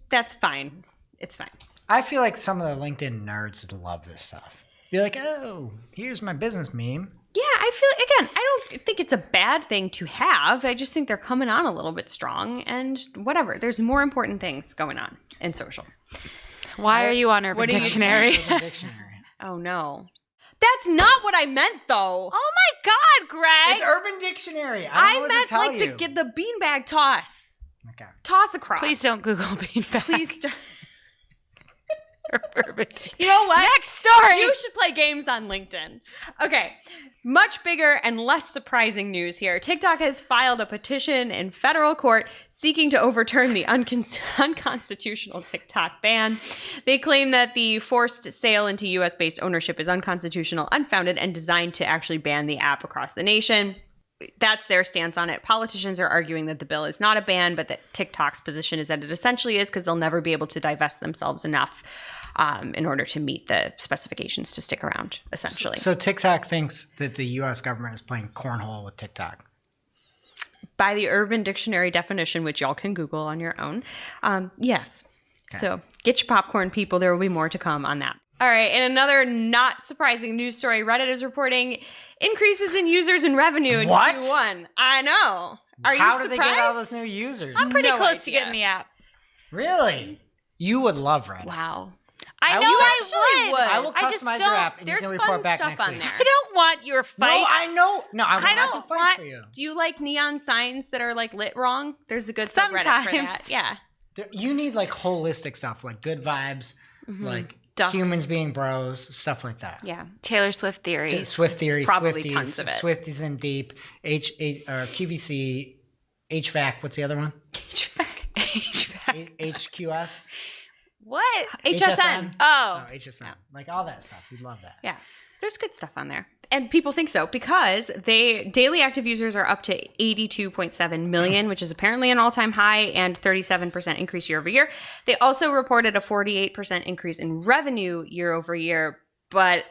that's fine. It's fine. I feel like some of the LinkedIn nerds love this stuff. You're like, oh, here's my business meme. Yeah, I feel, again, I don't think it's a bad thing to have. I just think they're coming on a little bit strong and whatever. There's more important things going on in social. Why are you on Urban What are you Dictionary? Urban Dictionary. Oh, no. That's not what I meant, though. Oh my God, Greg! It's Urban Dictionary. I don't know I what meant to tell like you. the beanbag toss. Okay. Toss across. Please don't Google beanbag. Please don't. Urban. You know what? Next story. You should play games on LinkedIn. Okay. Much bigger and less surprising news here. TikTok has filed a petition in federal court seeking to overturn the unconstitutional TikTok ban. They claim that the forced sale into US-based ownership is unconstitutional, unfounded, and designed to actually ban the app across the nation. That's their stance on it. Politicians are arguing that the bill is not a ban, but that TikTok's position is that it essentially is, because they'll never be able to divest themselves enough in order to meet the specifications to stick around, essentially. So TikTok thinks that the U.S. government is playing cornhole with TikTok. By the Urban Dictionary definition, which y'all can Google on your own, yes. Okay. So get your popcorn, people. There will be more to come on that. All right, in another not surprising news story, Reddit is reporting increases in users and revenue in What? Q1. I know. Are you How surprised? did they get all those new users? I'm pretty No close to idea. getting the app. Really? You would love Reddit. Wow. I know You I actually would. would. I will I just customize your don't- app and you There's can fun report back stuff next on week. there. I don't want your fights. No, I know. No, I will I not don't do fights want- for you. Do you like neon signs that are like lit wrong? There's a good subreddit for that. Sometimes. Yeah. You need like holistic stuff, like good vibes, like Ducks. humans being bros, stuff like that. Yeah. Taylor Swift theory. Swift theory, Probably Swifties, tons of it. Swifties in deep, QVC, HVAC. What's the other one? HVAC. HQS. What? HSN. Oh. HSN. Like all that stuff. You'd love that. Yeah. There's good stuff on there. And people think so because daily active users are up to 82.7 million, which is apparently an all-time high and 37% increase year over year. They also reported a 48% increase in revenue year over year, but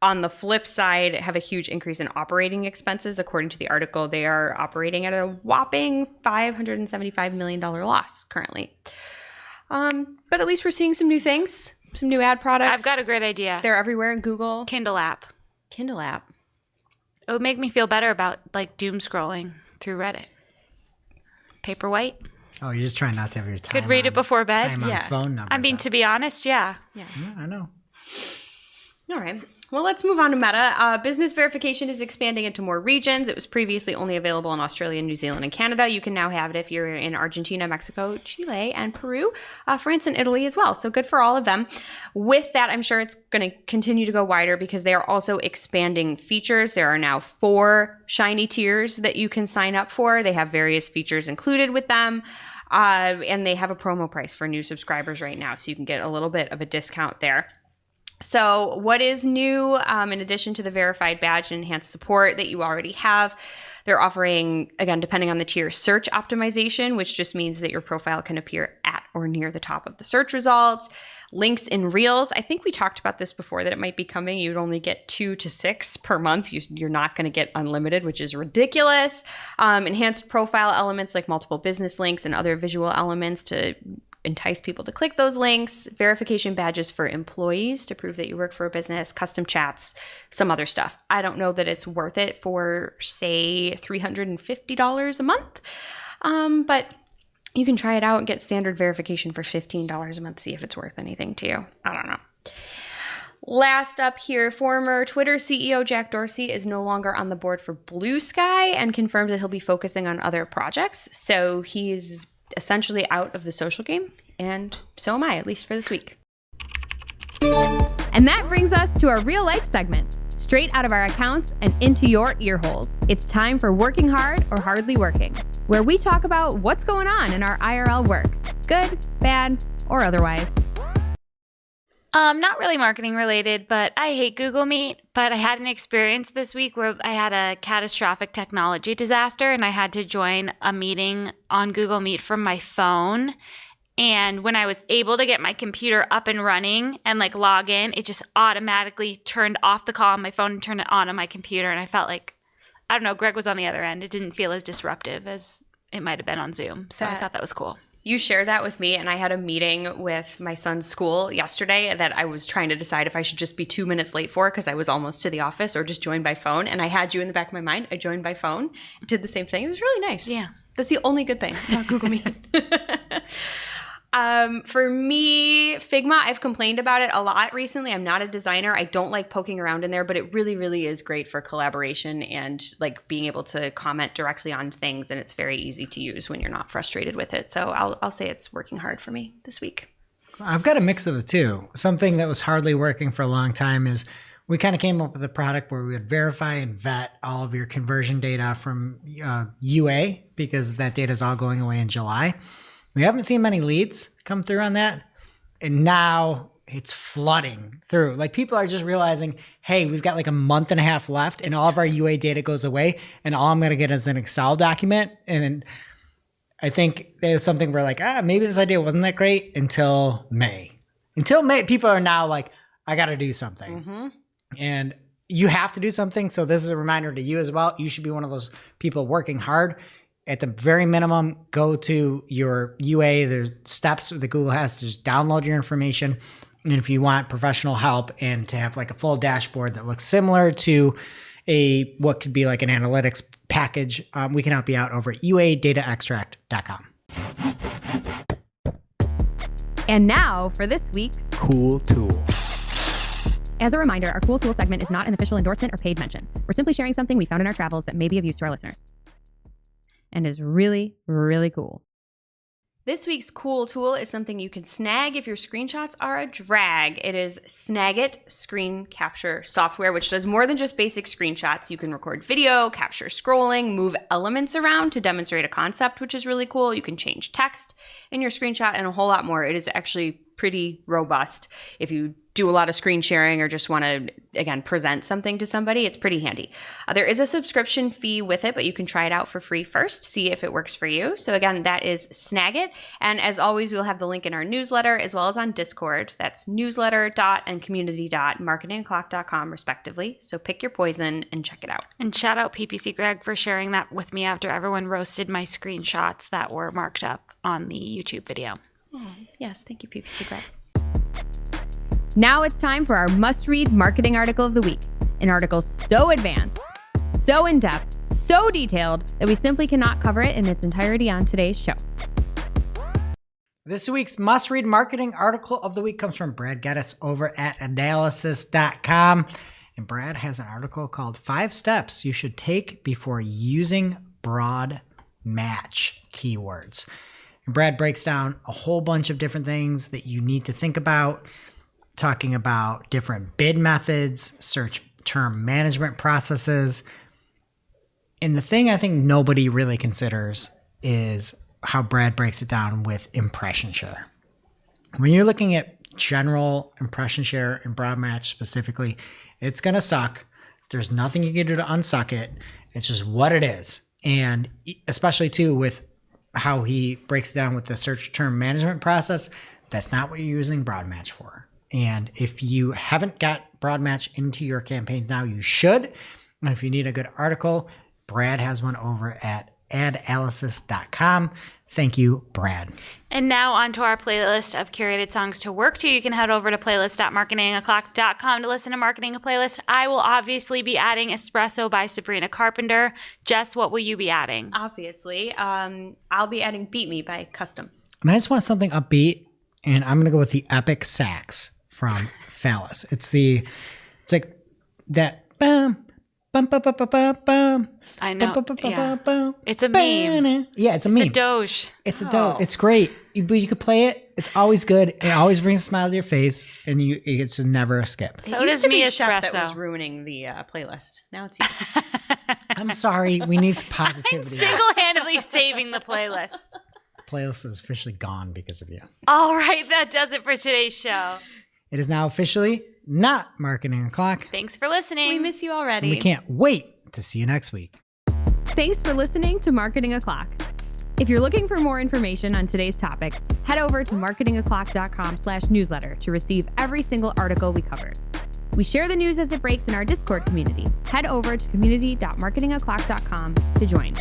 on the flip side, have a huge increase in operating expenses. According to the article, they are operating at a whopping $575 million loss currently. But at least we're seeing some new things, some new ad products. I've got a great idea. They're everywhere in Google. Kindle app. Kindle app. It would make me feel better about like doom scrolling through Reddit. Paperwhite. Oh, you're just trying not to have your time. Could read it before bed. Time on Yeah. phone numbers. I mean, to be honest, yeah. Yeah, I know. All right. Well, let's move on to Meta. Business verification is expanding into more regions. It was previously only available in Australia, New Zealand, and Canada. You can now have it if you're in Argentina, Mexico, Chile, and Peru, France, and Italy as well. So good for all of them. With that, I'm sure it's going to continue to go wider because they are also expanding features. There are now 4 shiny tiers that you can sign up for. They have various features included with them. And they have a promo price for new subscribers right now. So you can get a little bit of a discount there. So what is new, in addition to the verified badge and enhanced support that you already have, they're offering, again, depending on the tier, search optimization, which just means that your profile can appear at or near the top of the search results. Links in Reels. I think we talked about this before, that it might be coming. You'd only get 2 to 6 per month. You're not going to get unlimited, which is ridiculous. Enhanced profile elements like multiple business links and other visual elements to entice people to click those links, verification badges for employees to prove that you work for a business, custom chats, some other stuff. I don't know that it's worth it for, say, $350 a month, but you can try it out and get standard verification for $15 a month, see if it's worth anything to you. I don't know. Last up here, former Twitter CEO Jack Dorsey is no longer on the board for Blue Sky and confirmed that he'll be focusing on other projects. So he's essentially out of the social game, and so am I, at least for this week. And that brings us to our real life segment, straight out of our accounts and into your ear holes. It's time for Working Hard or Hardly Working, where we talk about what's going on in our IRL work, good, bad, or otherwise. Not really marketing related, but I hate Google Meet. But I had an experience this week where I had a catastrophic technology disaster and I had to join a meeting on Google Meet from my phone. And when I was able to get my computer up and running and like log in, it just automatically turned off the call on my phone and turned it on my computer. And I felt like, I don't know, Greg was on the other end. It didn't feel as disruptive as it might have been on Zoom. So I thought that was cool. You shared that with me, and I had a meeting with my son's school yesterday that I was trying to decide if I should just be 2 minutes late for because I was almost to the office, or just join by phone. And I had you in the back of my mind. I joined by phone, did the same thing. It was really nice. Yeah. That's the only good thing about Google Meet. For me, Figma, I've complained about it a lot recently. I'm not a designer. I don't like poking around in there, but it really, really is great for collaboration and like being able to comment directly on things. And it's very easy to use when you're not frustrated with it. So I'll say it's working hard for me this week. I've got a mix of the two. Something that was hardly working for a long time is we kind of came up with a product where we would verify and vet all of your conversion data from UA, because that data is all going away in July. We haven't seen many leads come through on that. And now it's flooding through. Like, people are just realizing, hey, we've got like a month and a half left and all of our UA data goes away. And all I'm going to get is an Excel document. And I think there's something where like, maybe this idea wasn't that great until May. Until May, people are now like, I got to do something. Mm-hmm. And you have to do something. So this is a reminder to you as well. You should be one of those people working hard. At the very minimum, go to your UA. There's steps that Google has to just download your information. And if you want professional help and to have like a full dashboard that looks similar to what could be like an analytics package, we can help you out over at uadataextract.com. And now for this week's Cool Tool. As a reminder, our Cool Tool segment is not an official endorsement or paid mention. We're simply sharing something we found in our travels that may be of use to our listeners. And is really, really cool. This week's cool tool is something you can snag if your screenshots are a drag. It is Snagit screen capture software, which does more than just basic screenshots. You can record video, capture scrolling, move elements around to demonstrate a concept, which is really cool. You can change text in your screenshot and a whole lot more. It is actually pretty robust. If you do a lot of screen sharing or just want to, again, present something to somebody, it's pretty handy. There is a subscription fee with it, but you can try it out for free first, see if it works for you. So again, that is Snagit. And as always, we'll have the link in our newsletter as well as on Discord. That's newsletter.and community.marketingclock.com respectively. So pick your poison and check it out. And shout out PPC Greg for sharing that with me after everyone roasted my screenshots that were marked up on the YouTube video. Oh, yes, thank you, PPC Greg. Now it's time for our must-read marketing article of the week. An article so advanced, so in-depth, so detailed that we simply cannot cover it in its entirety on today's show. This week's must-read marketing article of the week comes from Brad Geddes over at analysis.com. And Brad has an article called 5 Steps You Should Take Before Using Broad Match Keywords. And Brad breaks down a whole bunch of different things that you need to think about, talking about different bid methods, search term management processes. And the thing I think nobody really considers is how Brad breaks it down with impression share. When you're looking at general impression share and broad match specifically, it's going to suck. There's nothing you can do to unsuck it. It's just what it is. And especially too with how he breaks it down with the search term management process, that's not what you're using broad match for. And if you haven't got broad match into your campaigns now, you should. And if you need a good article, Brad has one over at adanalysis.com. Thank you, Brad. And now onto our playlist of curated songs to work to. You can head over to playlist.marketingoclock.com to listen to Marketing a Playlist. I will obviously be adding Espresso by Sabrina Carpenter. Jess, what will you be adding? Obviously, I'll be adding Beat Me by Custom. And I just want something upbeat, and I'm going to go with the Epic Sax from Phallus. It's like that bum, bum, bum, bum, bum, bum. I know. Bum, bum, bum, Yeah. bum, bum. It's a meme. Yeah, it's a meme. The Doge. It's a dope. It's great. But you could play it. It's always good. It always brings a smile to your face, and it's just never a skip. So It used does to be me Chef that was Espresso. ruining the playlist. Now it's you. I'm sorry. We need some I'm positivity. single-handedly saving the playlist. The playlist is officially gone because of you. All right, that does it for today's show. It is now officially not Marketing O'Clock. Thanks for listening. We miss you already. And we can't wait to see you next week. Thanks for listening to Marketing O'Clock. If you're looking for more information on today's topics, head over to marketingoclock.com/newsletter to receive every single article we covered. We share the news as it breaks in our Discord community. Head over to community.marketingoclock.com to join.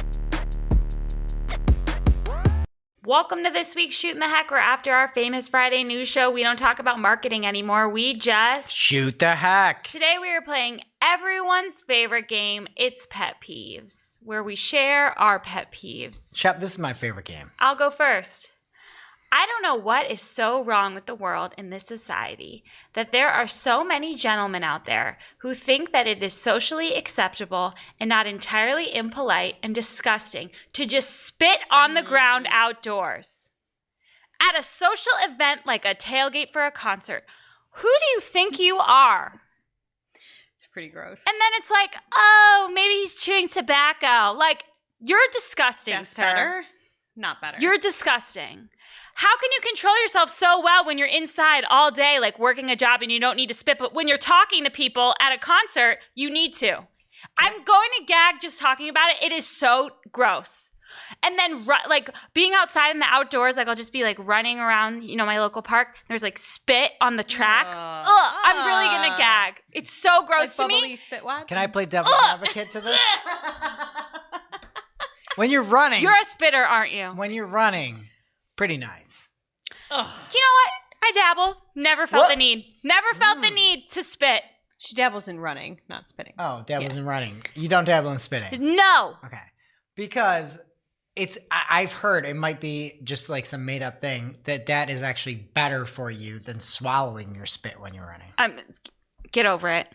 Welcome to this week's Shootin the Heck, where after our famous Friday news show, we don't talk about marketing anymore. We just... Shoot the heck. Today we are playing everyone's favorite game, It's Pet Peeves, where we share our pet peeves. Shep, this is my favorite game. I'll go first. I don't know what is so wrong with the world in this society that there are so many gentlemen out there who think that it is socially acceptable and not entirely impolite and disgusting to just spit on the ground outdoors. At a social event like a tailgate for a concert, who do you think you are? It's pretty gross. And then it's like, oh, maybe he's chewing tobacco. Like, you're disgusting, That's sir. better? Not better. You're disgusting. How can you control yourself so well when you're inside all day, like working a job and you don't need to spit, but when you're talking to people at a concert, you need to? I'm going to gag just talking about it. It is so gross. And then like being outside in the outdoors, like I'll just be like running around, my local park. There's like spit on the track. I'm really going to gag. It's so gross to bubbly me. spit wax? Can I play devil's advocate to this? When you're running. You're a spitter, aren't you? When you're running, pretty nice. You know what? I dabble. Never felt the need. Never felt the need to spit. She dabbles in running, not spitting. Oh, dabbles in running. You don't dabble in spitting. No. Okay. Because I've heard it might be just like some made up thing that is actually better for you than swallowing your spit when you're running. Get over it.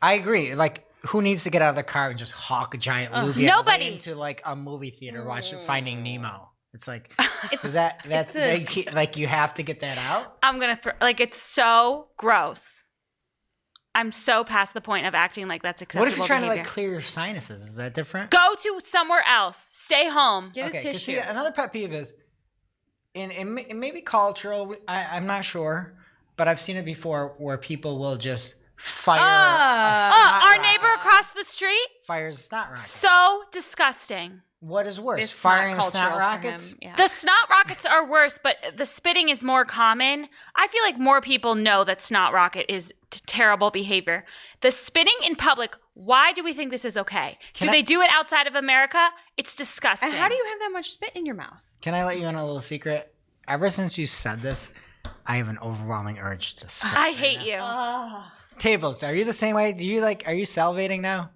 I agree. Like, who needs to get out of the car and just hawk a giant loogie Nobody. into like a movie theater watching Finding Nemo? It's like, you have to get that out? I'm going to it's so gross. I'm so past the point of acting like that's acceptable What if you're trying behavior. to like clear your sinuses? Is that different? Go to somewhere else. Stay home. Get a 'cause tissue. see, another pet peeve is, and it may be cultural, I'm not sure, but I've seen it before where people will just fire a snot Our rocket. neighbor across the street? Fires a snot rocket. So disgusting. What is worse, It's firing not the snot cultural for rockets? him. Yeah. The snot rockets are worse, but the spitting is more common. I feel like more people know that snot rocket is terrible behavior. The spitting in public, why do we think this is okay? Do they do it outside of America? It's disgusting. And how do you have that much spit in your mouth? Can I let you in a little secret? Ever since you said this, I have an overwhelming urge to spit. I hate you. Tables, are you the same way? Are you salivating now?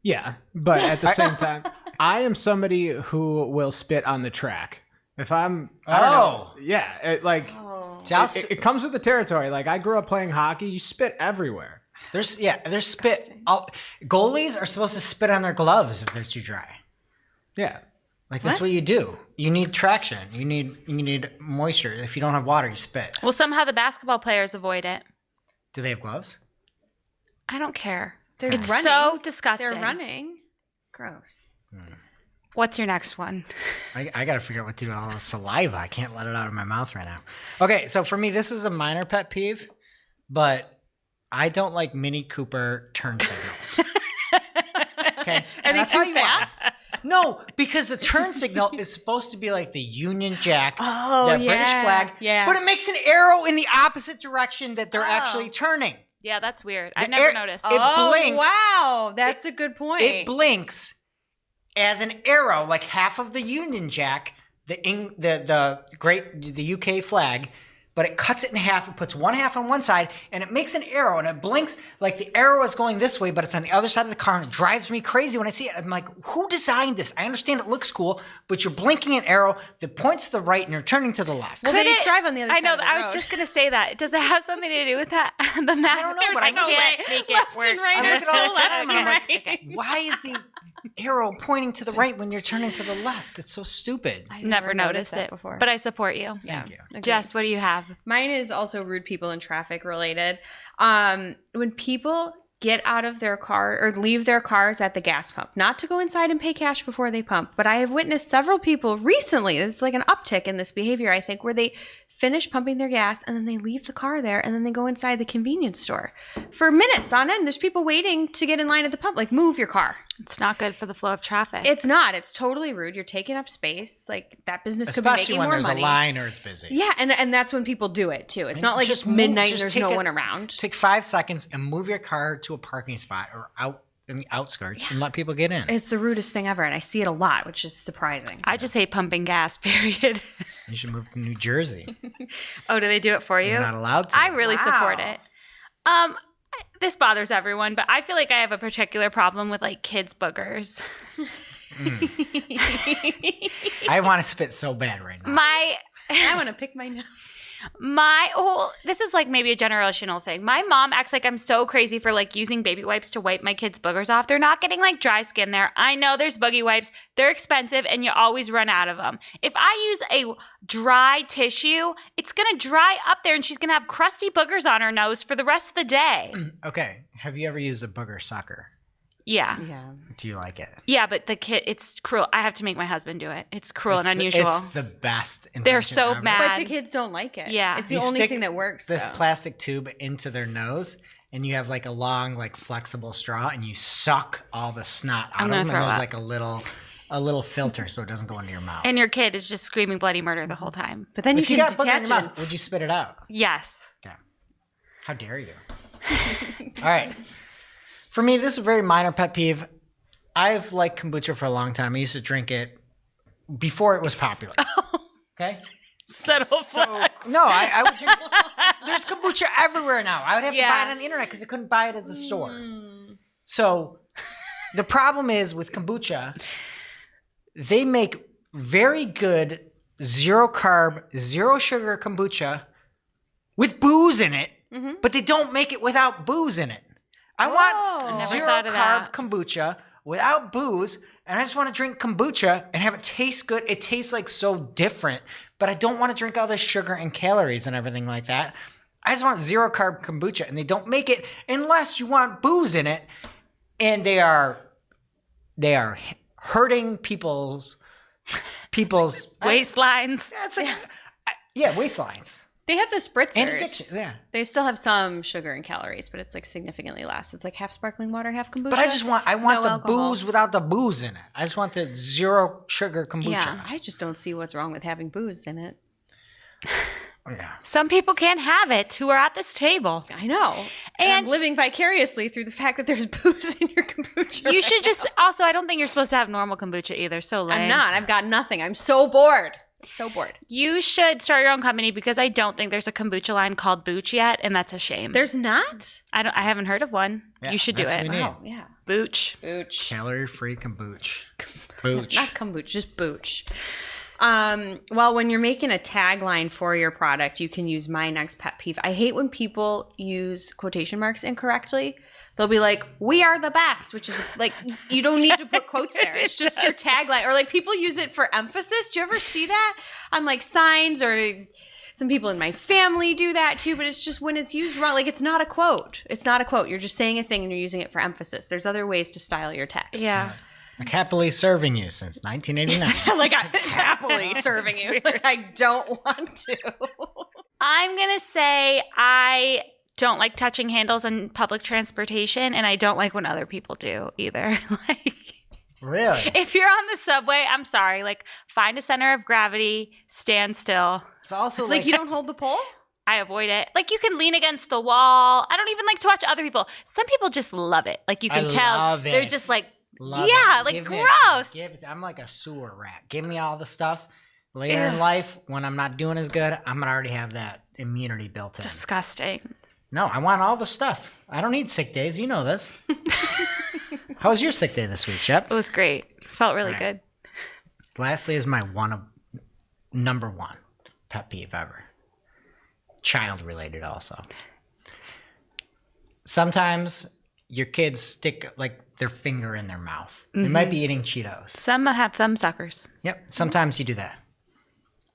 Yeah, but at the same time, I am somebody who will spit on the track. If I don't know. Yeah, it comes with the territory. Like, I grew up playing hockey. You spit everywhere. There's spit. Goalies are supposed to spit on their gloves if they're too dry. Yeah. Like, that's what you do. You need traction. You need moisture. If you don't have water, you spit. Well, somehow the basketball players avoid it. Do they have gloves? I don't care. It's running. So disgusting. They're running. Gross. What's your next one? I got to figure out what to do with all the saliva. I can't let it out of my mouth right now. Okay, so for me, this is a minor pet peeve, but I don't like Mini Cooper turn signals. Okay, Are they I'll tell too you why. fast? No, because the turn signal is supposed to be like the Union Jack, the British flag, but it makes an arrow in the opposite direction that they're actually turning. Yeah, that's weird. I've never noticed. It blinks. Wow, that's a good point. It blinks, as an arrow, like half of the Union Jack, the UK flag, but it cuts it in half. It puts one half on one side, and it makes an arrow, and it blinks like the arrow is going this way, but it's on the other side of the car, and it drives me crazy when I see it. I'm like, who designed this? I understand it looks cool, but you're blinking an arrow that points to the right, and you're turning to the left. Well, they drive on the other side. I know. Of the I road. was just gonna say that. Does it have something to do with that? The map. I don't know, but I can't make it left work. and right. I There's look at all still the left time, and and I'm right. like, why is the arrow pointing to the right when you're turning to the left? It's so stupid. I've Never noticed that it before. but I support you. Yeah. Thank you. Agreed. Jess, what do you have? Mine is also rude people in traffic related. When people get out of their car or leave their cars at the gas pump, not to go inside and pay cash before they pump, but I have witnessed several people recently, it's like an uptick in this behavior, I think, where they finish pumping their gas and then they leave the car there and then they go inside the convenience store for minutes on end. There's people waiting to get in line at the pump. Like, move your car. It's not good for the flow of traffic. It's not. It's totally rude. You're taking up space. Like, that business could be Especially making when more there's money. a line or it's busy. Yeah, and that's when people do it too. It's not like Just it's midnight move- and there's just no take one around. Take 5 seconds and move your car to a parking spot or out in the outskirts and let people get in. It's the rudest thing ever, and I see it a lot, which is surprising. I just hate pumping gas, period. You should move to New Jersey. Oh, do they do it for you? You're not allowed to. I really Wow. support it. This bothers everyone, but I feel like I have a particular problem with like kids' boogers. I want to spit so bad right now. I want to pick my nose. This is like maybe a generational thing. My mom acts like I'm so crazy for like using baby wipes to wipe my kids' boogers off. They're not getting like dry skin there. I know there's boogie wipes. They're expensive and you always run out of them. If I use a dry tissue, it's going to dry up there and she's going to have crusty boogers on her nose for the rest of the day. Okay. Have you ever used a booger sucker? Yeah. Yeah. Do you like it? Yeah, but the kid, it's cruel. I have to make my husband do it. It's cruel and unusual. It's the best invention They're so ever. mad. But the kids don't like it. Yeah. It's the You only stick thing that works. This though. plastic tube into their nose, and you have like a long, like flexible straw, and you suck all the snot out I'm of gonna them. throw And there's up. like a little filter so it doesn't go into your mouth. And your kid is just screaming bloody murder the whole time. But then if you you can got booger in detach your it. mouth, would you spit it out? Yes. Yeah. How dare you? All right. For me, this is a very minor pet peeve. I've liked kombucha for a long time. I used to drink it before it was popular. Okay? Settle No, I would drink. There's kombucha everywhere now. I would have to buy it on the internet because I couldn't buy it at the store. So the problem is with kombucha, they make very good 0 carb, 0 sugar kombucha with booze in it, but they don't make it without booze in it. I want never 0 thought of carb that. kombucha without booze, and I just want to drink kombucha and have it taste good. It tastes like so different, but I don't want to drink all the sugar and calories and everything like that. I just want 0 carb kombucha, and they don't make it unless you want booze in it, and they are hurting people's Waistlines. That's like waistlines They have the spritzers. and addiction. Yeah. They still have some sugar and calories, but it's like significantly less. It's like half sparkling water, half kombucha. But I want no the alcohol. booze without the booze in it. I just want the 0 sugar kombucha. Yeah, I just don't see what's wrong with having booze in it. Yeah. Some people can't have it who are at this table. I know. And I'm living vicariously through the fact that there's booze in your kombucha. You should just also, I don't think you're supposed to have normal kombucha either. So lame. I'm not. I've got nothing. I'm so bored. So bored. You should start your own company because I don't think there's a kombucha line called Booch yet, and that's a shame. There's not? I haven't heard of one. Yeah, You should do that's it. what we need. Oh, yeah. Booch. Booch. Calorie-free kombucha. Booch. Not kombucha, just booch. Well, when you're making a tagline for your product, you can use my next pet peeve. I hate when people use quotation marks incorrectly. They'll be like, "We are the best," which is like, you don't need to put quotes there. It's just your tagline. Or like people use it for emphasis. Do you ever see that on like signs? Or some people in my family do that too, but it's just when it's used wrong. Like, it's not a quote. It's not a quote. You're just saying a thing and you're using it for emphasis. There's other ways to style your text. Yeah. Like happily serving you since 1989. Like, I'm happily serving you. Like, I don't want to. I'm going to say I don't like touching handles on public transportation, and I don't like when other people do either. Like, Really? if you're on the subway, I'm sorry. Like, find a center of gravity, stand still. It's also Like, you don't hold the pole? I avoid it. Like, you can lean against the wall. I don't even like to watch other people. Some people just love it. Like, you can I tell love they're it. just like Love Yeah, it. like, Give me gross. I'm like a sewer rat. Give me all the stuff. Later in life, when I'm not doing as good, I'm gonna already have that immunity built in. Disgusting. No, I want all the stuff. I don't need sick days. You know this. How was your sick day this week, Shep? It was great. Felt really good. Lastly is my number one pet peeve ever. Child related also. Sometimes your kids stick like their finger in their mouth. They might be eating Cheetos. Some have thumb suckers. Yep. Sometimes you do that.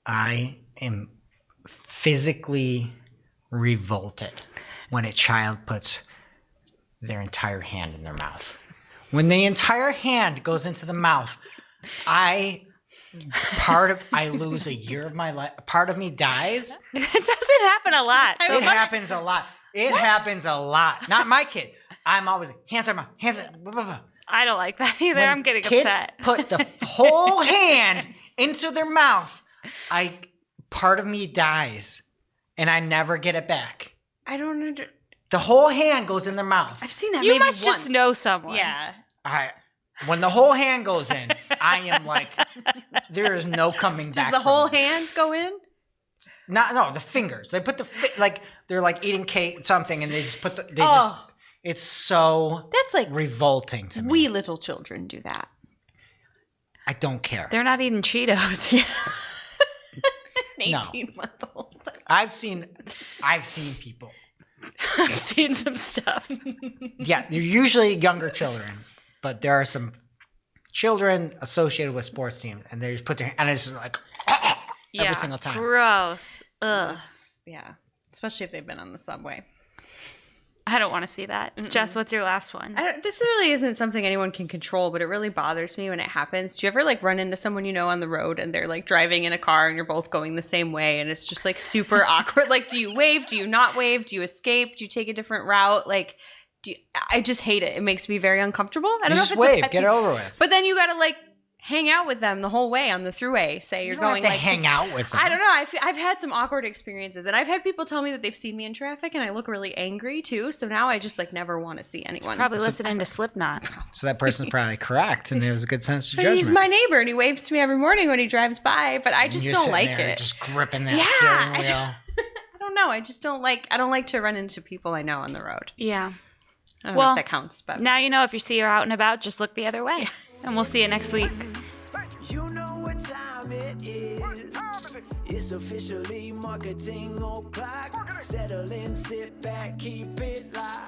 I am physically revolted when a child puts their entire hand in their mouth. When the entire hand goes into the mouth, I lose a year of my life. Part of me dies. It doesn't happen a lot. It happens a lot. It happens a lot. Not my kid. I'm always hands on my hands. Blah, blah, blah. I don't like that either. When I'm getting kids upset. put the whole hand into their mouth, part of me dies, and I never get it back. I don't know. The whole hand goes in their mouth. I've seen that. You maybe must once. just know someone. Yeah. When the whole hand goes in, I am like, there is no coming back. Does the whole hand go in? No, the fingers. They put they're like eating cake something, and they just put it's so That's like revolting to me. We little children do that. I don't care. They're not eating Cheetos. An No. 18-month-old. I've seen people. I've seen some stuff. Yeah, they're usually younger children, but there are some children associated with sports teams, and they just put their and it's just like every single time. Gross. Ugh. Yeah. Especially if they've been on the subway. I don't want to see that. Jess, what's your last one? This really isn't something anyone can control, but it really bothers me when it happens. Do you ever like run into someone you know on the road and they're like driving in a car and you're both going the same way and it's just like super awkward? Like, do you wave? Do you not wave? Do you escape? Do you take a different route? Like, I just hate it. It makes me very uncomfortable. I don't know just if it's wave, a pet get peeve, it over with. But then you got to like hang out with them the whole way on the throughway. Say you're You don't going have to like hang out with them. I don't know. I've had some awkward experiences, and I've had people tell me that they've seen me in traffic, and I look really angry too. So now I just like never want to see anyone. Probably listening to Slipknot. So that person's probably correct, and there's a good sense of But judgment. he's my neighbor, and he waves to me every morning when he drives by. But I just You're don't sitting like there it. just gripping that Yeah, steering wheel. I don't know. I just don't like. I don't like to run into people I know on the road. Yeah. I don't know Well, if that counts, but Now you know if you see her out and about, just look the other way. And we'll see you next week. You know what time it is. It's officially marketing o'clock. Settle in, sit back, keep it live.